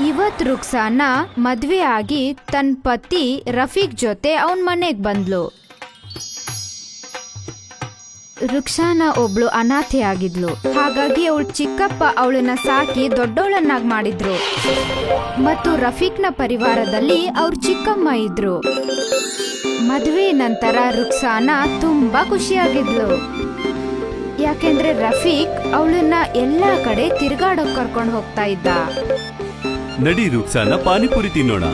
ಇವತ್ ರುಕ್ಸಾನ ಮದ್ವೆ ಆಗಿ ತನ್ನ ಪತಿ ರಫೀಕ್ ಜೊತೆ ಅವನ್ ಮನೆಗ್ ಬಂದ್ಲು. ರುಕ್ಸಾನ ಒಬ್ಳು ಅನಾಥೆ ಆಗಿದ್ಲು. ಹಾಗಾಗಿ ಅವಳ ಚಿಕ್ಕಪ್ಪ ಅವಳನ್ನ ಸಾಕಿ ದೊಡ್ಡವಳನ್ನಾಗಿ ಮಾಡಿದ್ರು. ಮತ್ತು ರಫೀಕ್ನ ಪರಿವಾರದಲ್ಲಿ ಅವ್ರ ಚಿಕ್ಕಮ್ಮ ಇದ್ರು. ಮದ್ವೆ ನಂತರ ರುಕ್ಸಾನ ತುಂಬಾ ಖುಷಿಯಾಗಿದ್ಲು. ಯಾಕೆಂದ್ರೆ ರಫೀಕ್ ಅವಳನ್ನ ಎಲ್ಲಾ ಕಡೆ ತಿರ್ಗಾಡೋಕ್ ಕರ್ಕೊಂಡು ಹೋಗ್ತಾ ಇದ್ದ. ನಡಿ ರುಕ್ಸಾನ, ಪಾನಿಪುರಿ ತಿನ್ನೋಣ.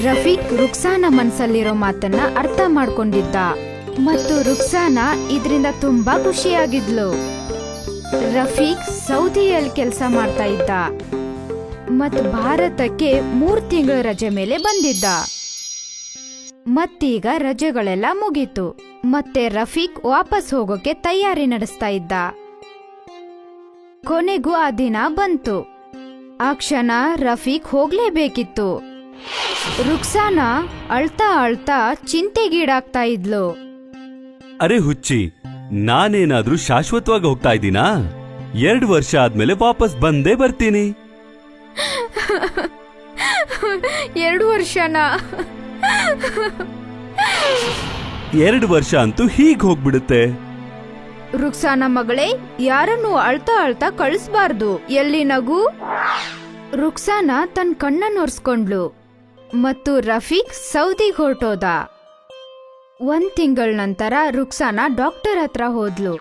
ರಫೀಕ್ ರುಕ್ಸಾನ ಮನ್ಸಲ್ಲಿರೋ ಮಾತನ್ನ ಅರ್ಥ ಮಾಡ್ಕೊಂಡಿದ್ದ ಮತ್ತು ರುಕ್ಸಾನ ಇದ್ರಿಂದ ತುಂಬಾ ಖುಷಿಯಾಗಿದ್ಲು. ರಫೀಕ್ ಸೌದಿಯಲ್ಲಿ ಕೆಲಸ ಮಾಡ್ತಾ ಇದ್ದ ಮತ್ತು ಭಾರತಕ್ಕೆ 3 ತಿಂಗಳ ರಜೆ ಮೇಲೆ ಬಂದಿದ್ದ. ಮತ್ತೀಗ ರಜೆಗಳೆಲ್ಲ ಮುಗೀತು. ಮತ್ತೆ ರಫೀಕ್ ವಾಪಸ್ ಹೋಗೋಕೆ ತಯಾರಿ ನಡೆಸ್ತಾ ಇದ್ದ. ಕೊನೆಗೂ ಆ ದಿನ ಬಂತು. ಆ ಕ್ಷಣ ರಫೀಕ್ ಹೋಗ್ಲೇಬೇಕಿತ್ತು. ರುಕ್ಸಾನ ಅಳ್ತಾ ಅಳ್ತಾ ಚಿಂತೆಗೀಡಾಗ್ತಾ ಇದ್ಲು. ಅರೆ ಹುಚ್ಚಿ, ನಾನೇನಾದ್ರೂ ಶಾಶ್ವತವಾಗಿ ಹೋಗ್ತಾ ಇದ್ದೀನಾ? 2 ವರ್ಷ ಆದ್ಮೇಲೆ ವಾಪಸ್ ಬಂದೇ ಬರ್ತೀನಿ. 2 ವರ್ಷನಾ? 2 ವರ್ಷ ಅಂತೂ ಹೀಗ್ ಹೋಗ್ಬಿಡುತ್ತೆ. ರುಕ್ಸಾನ ಮಗಳೇ, ಯಾರನ್ನು ಅಳ್ತಾ ಅಳ್ತಾ ಕಳಿಸ್ಬಾರ್ದು. ಎಲ್ಲಿ ನಗು? ರುಕ್ಸಾನ ತನ್ನ ಕಣ್ಣನ್ನು ಒರೆಸ್ಕೊಂಡ್ಲು ಮತ್ತು ರಫೀಕ್ ಸೌದಿಗೆ ಹೊರಟೋದ. 1 ತಿಂಗಳ ನಂತರ ರುಕ್ಸಾನ ಡಾಕ್ಟರ್ ಹತ್ರ ಹೋದ್ಲು.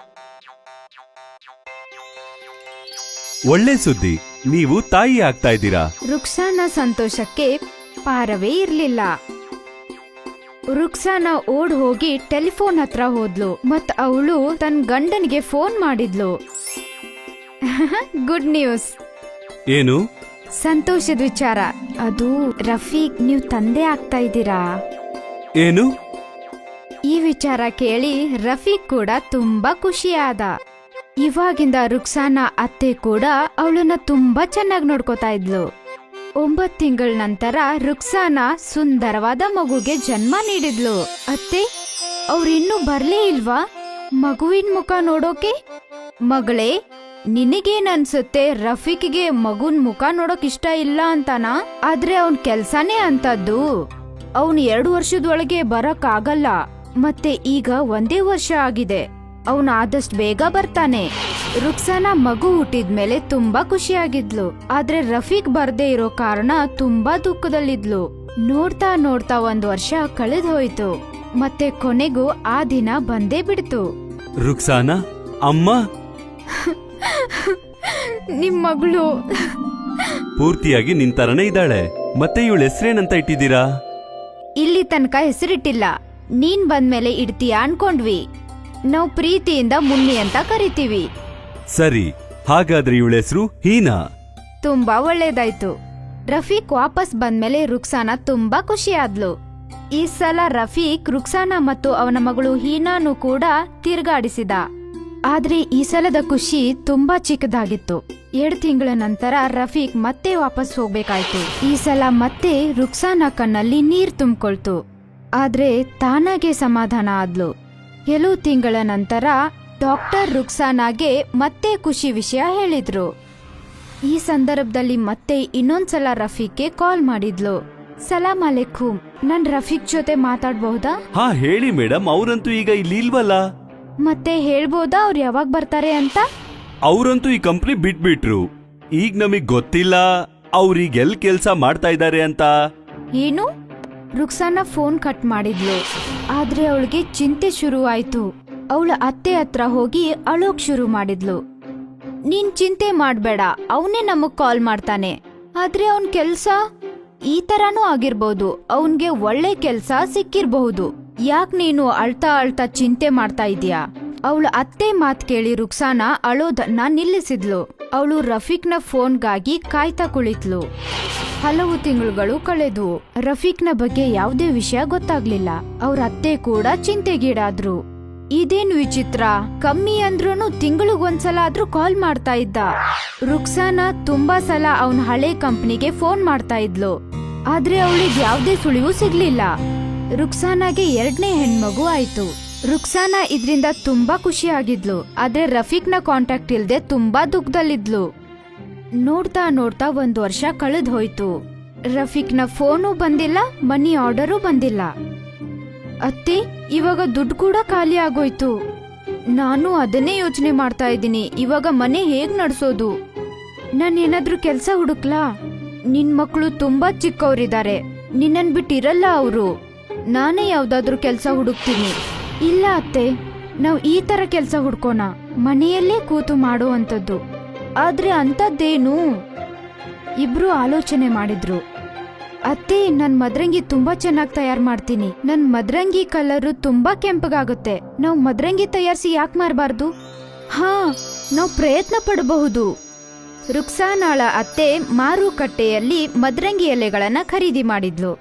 ಒಳ್ಳೆ ಸುದ್ದಿ, ನೀವು ತಾಯಿ ಆಗ್ತಾ ಇದ್ದೀರಾ. ರುಕ್ಸಾನ ಸಂತೋಷಕ್ಕೆ ಪಾರವೇ ಇರ್ಲಿಲ್ಲ. ರುಕ್ಸಾನ ಓಡ್ ಹೋಗಿ ಟೆಲಿಫೋನ್ ಹತ್ರ ಹೋದ್ಲು ಮತ್ ಅವಳು ತನ್ನ ಗಂಡನಿಗೆ ಫೋನ್ ಮಾಡಿದ್ಲು. Good news. ಏನು? ಸಂತೋಷದ ವಿಚಾರ. ಅದು ರಫೀಕ್, ನೀವು ತಂದೆ ಆಗ್ತಾ ಇದ್ದೀರಾ. ಏನು? ಈ ವಿಚಾರ ಕೇಳಿ ರಫೀಕ್ ಕೂಡ ತುಂಬಾ ಖುಷಿಯಾದ. ಇವಾಗಿಂದ ರುಕ್ಸಾನ ಅತ್ತೆ ಕೂಡ ಅವಳನ್ನ ತುಂಬಾ ಚೆನ್ನಾಗಿ ನೋಡ್ಕೋತಾ ಇದ್ಲು. 9 ತಿಂಗಳ ನಂತರ ರುಕ್ಸಾನ ಸುಂದರವಾದ ಮಗುಗೆ ಜನ್ಮ ನೀಡಿದ್ಲು. ಅತ್ತೆ, ಅವ್ರಿನ್ನೂ ಬರ್ಲೇ ಇಲ್ವಾ ಮಗುವಿನ ಮುಖ ನೋಡೋಕೆ? ಮಗಳೇ, ನಿನಗೇನ್ ಅನ್ಸುತ್ತೆ? ರಫೀಕ್ಗೆ ಮಗುನ್ ಮುಖ ನೋಡೋಕ್ ಇಷ್ಟ ಇಲ್ಲ ಅಂತಾನ? ಆದ್ರೆ ಅವನ್ ಕೆಲ್ಸಾನೇ ಅಂತದ್ದು. ಅವನ್ 2 ವರ್ಷದೊಳಗೆ ಬರಕ್ ಆಗಲ್ಲ. ಮತ್ತೆ ಈಗ 1 ವರ್ಷ ಆಗಿದೆ. ಅವನು ಆದಷ್ಟು ಬೇಗ ಬರ್ತಾನೆ. ರುಕ್ಸಾನ ಮಗು ಹುಟ್ಟಿದ್ಮೇಲೆ ತುಂಬಾ ಖುಷಿಯಾಗಿದ್ಲು. ಆದ್ರೆ ರಫೀಕ್ ಬರ್ದೇ ಇರೋ ಕಾರಣ ತುಂಬಾ ದುಃಖದಲ್ಲಿದ್ಲು. ನೋಡ್ತಾ ನೋಡ್ತಾ 1 ವರ್ಷ ಕಳೆದು ಹೋಯ್ತು. ಮತ್ತೆ ಕೊನೆಗೂ ಆ ದಿನ ಬಂದೇ ಬಿಡ್ತು. ರುಕ್ಸಾನ ಅಮ್ಮ, ನಿಮ್ ಮಗಳು ಪೂರ್ತಿಯಾಗಿ ನಿನ್ ತರನೇ ಇದ್ದಾಳೆ. ಮತ್ತೆ ಇವಳ ಹೆಸರೇನಂತ ಇಟ್ಟಿದ್ದೀರಾ? ಇಲ್ಲಿ ತನಕ ಹೆಸರಿಟ್ಟಿಲ್ಲ. ನೀನ್ ಬಂದ್ಮೇಲೆ ಇಡ್ತೀಯ ಅನ್ಕೊಂಡ್ವಿ. ನಾವು ಪ್ರೀತಿಯಿಂದ ಮುನ್ನಿ ಅಂತ ಕರಿತೀವಿ. ಸರಿ, ಹಾಗಾದ್ರೆ ಇವಳ ಹೆಸರು ಹೀನಾ. ತುಂಬಾ ಒಳ್ಳೇದಾಯ್ತು. ರಫೀಕ್ ವಾಪಸ್ ಬಂದ್ಮೇಲೆ ರುಕ್ಸಾನ ತುಂಬಾ ಖುಷಿಯಾದ್ಲು. ಈ ಸಲ ರಫೀಕ್ ರುಕ್ಸಾನ ಮತ್ತು ಅವನ ಮಗಳು ಹೀನಾನು ಕೂಡ ತಿರ್ಗಾಡಿಸಿದ. ಆದ್ರೆ ಈ ಸಲದ ಖುಷಿ ತುಂಬಾ ಚಿಕ್ಕದಾಗಿತ್ತು. 2 ತಿಂಗಳ ನಂತರ ರಫೀಕ್ ಮತ್ತೆ ವಾಪಸ್ ಹೋಗ್ಬೇಕಾಯ್ತು. ಈ ಸಲ ಮತ್ತೆ ರುಕ್ಸಾನ ಕಣ್ಣಲ್ಲಿ ನೀರ್ ತುಂಬಿಕೊಳ್ತು. ಆದ್ರೆ ತಾನಾಗೆ ಸಮಾಧಾನ ಆದ್ಲು. ಕೆಲವು ತಿಂಗಳ ನಂತರ ಡಾಕ್ಟರ್ ರುಕ್ಸಾನಾಗೆ ಮತ್ತೆ ಖುಷಿ ವಿಷಯ ಹೇಳಿದ್ರು. ಈ ಸಂದರ್ಭದಲ್ಲಿ ಮತ್ತೆ ಇನ್ನೊಂದ್ಸಲ ರಫೀಕ್ಗೆ ಕಾಲ್ ಮಾಡಿದ್ಲು. ಸಲಾಂ ಅಲೈಕುಂ, ನಾನ್ ರಫೀಕ್ ಜೊತೆ ಮಾತಾಡ್ಬಹುದಾ? ಹಾ ಹೇಳಿ ಮೇಡಮ್, ಅವ್ರಂತೂ ಈಗ ಇಲ್ಲಿ ಇಲ್ವಲ್ಲ. ಮತ್ತೆ ಹೇಳ್ಬೋದಾ ಅವ್ರು ಯಾವಾಗ ಬರ್ತಾರೆ ಅಂತ? ಅವ್ರಂತೂ ಈ ಕಂಪ್ನಿ ಬಿಟ್ಬಿಟ್ರು. ಈಗ ನಮಗ್ ಗೊತ್ತಿಲ್ಲ ಅವ್ರೀಗ ಎಲ್ ಕೆಲ್ಸ ಮಾಡ್ತಾ ಇದ್ದಾರೆ ಅಂತ. ಏನು? ರುಕ್ಸಾನ ಫೋನ್ ಕಟ್ ಮಾಡಿದ್ಲು. ಆದ್ರೆ ಅವಳಿಗೆ ಚಿಂತೆ ಶುರು ಆಯ್ತು. ಅವಳ ಅತ್ತೆ ಹತ್ರ ಹೋಗಿ ಅಳೋಕ್ ಶುರು ಮಾಡಿದ್ಲು. ನೀನ್ ಚಿಂತೆ ಮಾಡ್ಬೇಡ, ಅವನೇ ನಮಗ್ ಕಾಲ್ ಮಾಡ್ತಾನೆ. ಆದ್ರೆ ಅವನ್ ಕೆಲ್ಸ ಈ ತರಾನೂ ಆಗಿರ್ಬಹುದು. ಅವನ್ಗೆ ಒಳ್ಳೆ ಕೆಲ್ಸ ಸಿಕ್ಕಿರ್ಬಹುದು. ಯಾಕ್ ನೀನು ಅಳ್ತಾ ಅಳ್ತಾ ಚಿಂತೆ ಮಾಡ್ತಾ ಇದೀಯಾ? ಅವಳ ಅತ್ತೆ ಮಾತ್ ಕೇಳಿ ರುಕ್ಸಾನ ಅಳೋದನ್ನ ನಿಲ್ಲಿಸಿದ್ಲು. ಅವಳು ರಫೀಕ್ನ ಫೋನ್ಗಾಗಿ ಕಾಯ್ತಾ ಕುಳಿತ್ಲು. ಹಲವು ತಿಂಗಳುಗಳು ಕಳೆದು ರಫೀಕ್ನ ಬಗ್ಗೆ ಯಾವುದೇ ವಿಷಯ ಗೊತ್ತಾಗ್ಲಿಲ್ಲ. ಅವ್ರ ಅತ್ತೆ ಕೂಡ ಚಿಂತೆಗೀಡಾದ್ರು. ಇದೇನ್ ವಿಚಿತ್ರ, ಕಮ್ಮಿ ಅಂದ್ರೂನು ತಿಂಗಳಿಗೊಂದ್ಸಲ ಆದ್ರೂ ಕಾಲ್ ಮಾಡ್ತಾ ಇದ್ದ. ರುಕ್ಸಾನ ತುಂಬಾ ಸಲ ಅವನ್ ಹಳೆ ಕಂಪ್ನಿಗೆ ಫೋನ್ ಮಾಡ್ತಾ ಇದ್ಲು. ಆದ್ರೆ ಅವಳಿಗೆ ಯಾವುದೇ ಸುಳಿವು ಸಿಗ್ಲಿಲ್ಲ. ರುಕ್ಸಾನಾಗೆ 2ನೇ ಹೆಣ್ಮಗು ಆಯ್ತು. ರುಕ್ಸಾನ ಇದ್ರಿಂದ ತುಂಬಾ ಖುಷಿಯಾಗಿದ್ಲು. ಆದ್ರೆ ರಫೀಕ್ನ ಕಾಂಟ್ಯಾಕ್ಟ್ ಇಲ್ದೆ ತುಂಬಾ ದುಃಖದಲ್ಲಿದ್ಲು. ನೋಡ್ತಾ ನೋಡ್ತಾ 1 ವರ್ಷ ಕಳೆದ್ ಹೋಯ್ತು. ರಫೀಕ್ನ ಫೋನು ಬಂದಿಲ್ಲ, ಮನಿ ಆರ್ಡರು ಬಂದಿಲ್ಲ. ಅತ್ತೆ, ಇವಾಗ ದುಡ್ಡು ಕೂಡ ಖಾಲಿ ಆಗೋಯ್ತು. ನಾನು ಅದನ್ನೇ ಯೋಚನೆ ಮಾಡ್ತಾ ಇದ್ದೀನಿ, ಇವಾಗ ಮನೆ ಹೇಗ್ ನಡ್ಸೋದು? ನಾನೇನಾದ್ರೂ ಕೆಲ್ಸ ಹುಡುಕ್ಲಾ? ನಿನ್ ಮಕ್ಕಳು ತುಂಬಾ ಚಿಕ್ಕವರಿದ್ದಾರೆ, ನಿನ್ನನ್ ಬಿಟ್ಟಿರಲ್ಲ ಅವರು. ನಾನೇ ಯಾವ್ದಾದ್ರೂ ಕೆಲ್ಸ ಹುಡುಕ್ತೀನಿ. ಇಲ್ಲ ಅತ್ತೆ, ನಾವ್ ಈ ತರ ಕೆಲ್ಸ ಹುಡ್ಕೋಣ, ಮನೆಯಲ್ಲೇ ಕೂತು ಮಾಡುವಂಥದ್ದು. ಆದ್ರೆ ಅಂತದ್ದೇನು? ಇಬ್ರು ಆಲೋಚನೆ ಮಾಡಿದ್ರು. ಅತ್ತೆ, ನನ್ ಮದ್ರಂಗಿ ತುಂಬಾ ಚೆನ್ನಾಗಿ ತಯಾರು ಮಾಡ್ತೀನಿ. ನನ್ ಮದ್ರಂಗಿ ಕಲರು ತುಂಬಾ ಕೆಂಪಗಾಗುತ್ತೆ. ನಾವ್ ಮದ್ರಂಗಿ ತಯಾರಿಸಿ ಯಾಕೆ ಮಾರಬಾರ್ದು? ಹಾ, ನಾವ್ ಪ್ರಯತ್ನ ಪಡಬಹುದು. ರುಕ್ಸಾನಾಳ ಅತ್ತೆ ಮಾರುಕಟ್ಟೆಯಲ್ಲಿ ಮದ್ರಂಗಿ ಎಲೆಗಳನ್ನ ಖರೀದಿ ಮಾಡಿದ್ಲು.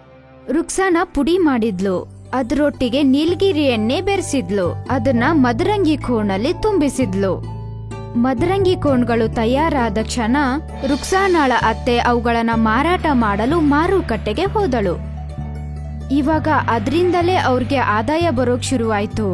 ರುಕ್ಸಾನ ಪುಡಿ ಮಾಡಿದ್ಲು. ಅದರೊಟ್ಟಿಗೆ ನೀಲಗಿರಿ ಎಣ್ಣೆ ಬೆರೆಸಿದ್ಲು. ಅದನ್ನ ಮದರಂಗಿ ಕೋಣಲ್ಲಿ ತುಂಬಿಸಿದ್ಲು. ಮದರಂಗಿ ಕೋಣ್ಗಳು ತಯಾರಾದ ಕ್ಷಣ ರುಕ್ಸಾನಾಳ ಅತ್ತೆ ಅವುಗಳನ್ನ ಮಾರಾಟ ಮಾಡಲು ಮಾರುಕಟ್ಟೆಗೆ ಹೋದಳು. ಇವಾಗ ಅದ್ರಿಂದಲೇ ಅವ್ರಿಗೆ ಆದಾಯ ಬರೋಕ್ ಶುರುವಾಯ್ತು.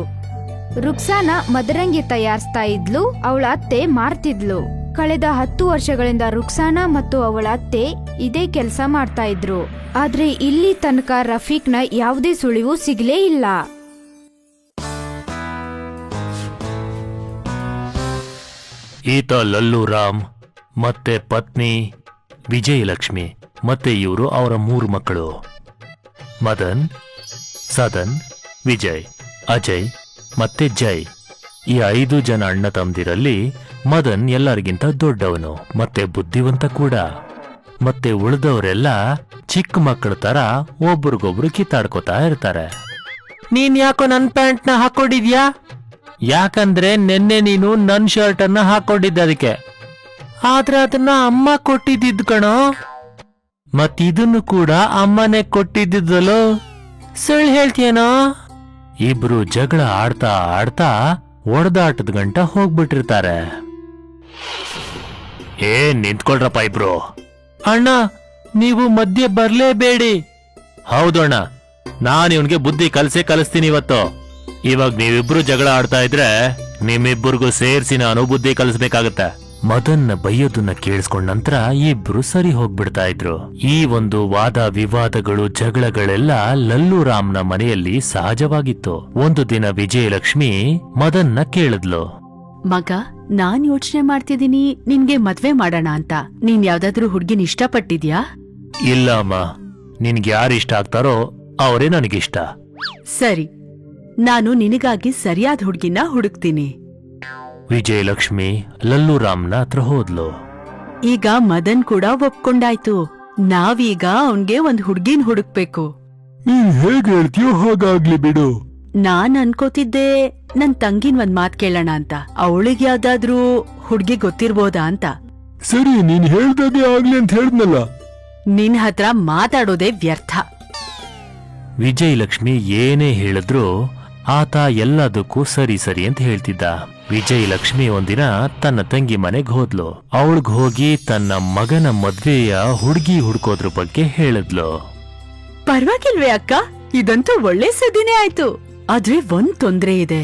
ರುಕ್ಸಾನ ಮದರಂಗಿ ತಯಾರಿಸ್ತಾ ಇದ್ಲು, ಅವಳ ಅತ್ತೆ ಮಾರ್ತಿದ್ಲು. ಕಳೆದ 10 ವರ್ಷಗಳಿಂದ ರುಕ್ಸಾನ ಮತ್ತು ಅವಳ ಅತ್ತೆ ಇದೇ ಕೆಲಸ ಮಾಡ್ತಾ ಇದ್ರು. ಆದ್ರೆ ಇಲ್ಲಿ ತನಕ ರಫೀಕ್ನ ಯಾವುದೇ ಸುಳಿವು ಸಿಗ್ಲೇ ಇಲ್ಲ. ಈತ ಲಲ್ಲು ರಾಮ್ ಮತ್ತೆ ಪತ್ನಿ ವಿಜಯಲಕ್ಷ್ಮಿ ಮತ್ತೆ ಇವರು ಅವರ 3 ಮಕ್ಕಳು, ಮದನ್, ಸದನ್, ವಿಜಯ್, ಅಜಯ್ ಮತ್ತೆ ಜೈ. ಈ 5 ಜನ ಅಣ್ಣ ತಮ್ಮದಿರಲ್ಲಿ ಮದನ್ ಎಲ್ಲರಿಗಿಂತ ದೊಡ್ಡವನು ಮತ್ತೆ ಬುದ್ಧಿವಂತ ಕೂಡ. ಮತ್ತೆ ಉಳಿದವರೆಲ್ಲ ಚಿಕ್ಕ ಮಕ್ಕಳ ತರ ಒಬ್ರಿಗೊಬ್ರು ಕಿತ್ತಾಡ್ಕೋತಾ ಇರ್ತಾರೆ. ನೀನ್ ಯಾಕೋ ನನ್ ಪ್ಯಾಂಟ್ ನ ಹಾಕೊಂಡಿದ್ಯಾ? ಯಾಕಂದ್ರೆ ನಿನ್ನೆ ನೀನು ನನ್ ಶರ್ಟ್ ಅನ್ನ ಹಾಕೊಂಡಿದ್ದ ಅದಕ್ಕೆ. ಆದ್ರೆ ಅದನ್ನ ಅಮ್ಮ ಕೊಟ್ಟಿದ್ದಿದ್ ಕಣೋ. ಮತ್ತಿದನ್ನು ಕೂಡ ಅಮ್ಮನೇ ಕೊಟ್ಟಿದ್ದಲ್ಲೋ, ಸುಳ್ಳು ಹೇಳ್ತೀಯನೋ? ಇಬ್ರು ಜಗಳ ಆಡ್ತಾ ಆಡ್ತಾ ಒಡೆದಾಟದ ಗಂಟ ಹೋಗ್ಬಿಟ್ಟಿರ್ತಾರೆ. ನಿಂತ್ಕೊಳ್ರಪ್ಪ ಇಬ್ರು. ಅಣ್ಣ, ನೀವು ಮಧ್ಯೆ ಬರ್ಲೇಬೇಡಿ. ಹೌದು ಅಣ್ಣ, ನಾನು ಇವನ್ಗೆ ಬುದ್ಧಿ ಕಲಿಸ್ತೀನಿ ಇವತ್ತು. ಇವಾಗ ನೀವಿಬ್ರು ಜಗಳ ಆಡ್ತಾ ಇದ್ರೆ ನಿಮ್ಮಿಬ್ಬರಿಗೂ ಸೇರಿಸಿ ನಾನು ಬುದ್ಧಿ ಕಲಿಸ್ಬೇಕಾಗತ್ತೆ. ಮದನ್ನ ಬೈಯೋದನ್ನ ಕೇಳಿಸ್ಕೊಂಡ ನಂತರ ಇಬ್ರು ಸರಿ ಹೋಗ್ಬಿಡ್ತಾ ಇದ್ರು. ಈ ಒಂದು ವಾದ ವಿವಾದಗಳು ಜಗಳಗಳೆಲ್ಲ ಲಲ್ಲು ರಾಮ್ನ ಮನೆಯಲ್ಲಿ ಸಹಜವಾಗಿತ್ತು. ಒಂದು ದಿನ ವಿಜಯಲಕ್ಷ್ಮಿ ಮದನ್ನ ಕೇಳಿದ್ಲು. ಮಗ, ನಾನ್ ಯೋಚನೆ ಮಾಡ್ತಿದ್ದೀನಿ ನಿನ್ಗೆ ಮದ್ವೆ ಮಾಡೋಣ ಅಂತ. ನೀನ್ ಯಾವ್ದಾದ್ರೂ ಹುಡ್ಗಿನ ಇಷ್ಟಪಟ್ಟಿದ್ಯಾ? ಇಲ್ಲ ಅಮ್ಮ, ನಿನ್ಗೆ ಯಾರು ಇಷ್ಟ ಆಗ್ತಾರೋ ಅವರೇ ನನಗಿಷ್ಟ. ಸರಿ, ನಾನು ನಿನಗಾಗಿ ಸರಿಯಾದ ಹುಡ್ಗಿನ ಹುಡುಕ್ತೀನಿ. ವಿಜಯಲಕ್ಷ್ಮಿ ಲಲ್ಲು ರಾಮ್ನ ಹತ್ರ ಹೋದ್ಲು. ಈಗ ಮದನ್ ಕೂಡ ಒಪ್ಕೊಂಡಾಯ್ತು. ನಾವೀಗ ಅವನ್ಗೆ ಒಂದ್ ಹುಡ್ಗಿನ್ ಹುಡುಕ್ಬೇಕು. ನೀನ್ ಹೇಗೆ ಹೇಳ್ತೀಯೋ ಹಾಗಾಗ್ಲಿ ಬಿಡು. ನಾನ್ ಅನ್ಕೋತಿದ್ದೆ ನನ್ ತಂಗಿನ್ ಒಂದ್ ಮಾತ್ ಕೇಳೋಣ ಅಂತ. ಅವಳಿಗೆ ಯಾವ್ದಾದ್ರೂ ಹುಡ್ಗಿ ಗೊತ್ತಿರ್ಬೋದಾ ಅಂತ. ಸರಿ, ನೀನ್ ಹೇಳ್ದಾಗೆ ಆಗ್ಲಿ ಅಂತ ಹೇಳಿದ್ನಲ್ಲ. ನಿನ್ ಹತ್ರ ಮಾತಾಡೋದೇ ವ್ಯರ್ಥ. ವಿಜಯಲಕ್ಷ್ಮಿ ಏನೇ ಹೇಳಿದ್ರು ಆತ ಎಲ್ಲದಕ್ಕೂ ಸರಿ ಸರಿ ಅಂತ ಹೇಳ್ತಿದ್ದ. ವಿಜಯಲಕ್ಷ್ಮಿ ಒಂದಿನ ತನ್ನ ತಂಗಿ ಮನೆಗ್ ಹೋದ್ಲು. ಅವಳಿಗ್ ಹೋಗಿ ತನ್ನ ಮಗನ ಮದ್ವೆಯ ಹುಡ್ಗಿ ಹುಡ್ಕೋದ್ರ ಬಗ್ಗೆ ಹೇಳಿದ್ಲು. ಪರವಾಗಿಲ್ವೇ ಅಕ್ಕ, ಇದಂತೂ ಒಳ್ಳೆ ಸುದ್ದಿನೇ ಆಯ್ತು. ಆದ್ರೆ ಒಂದ್ ತೊಂದ್ರೆ ಇದೆ.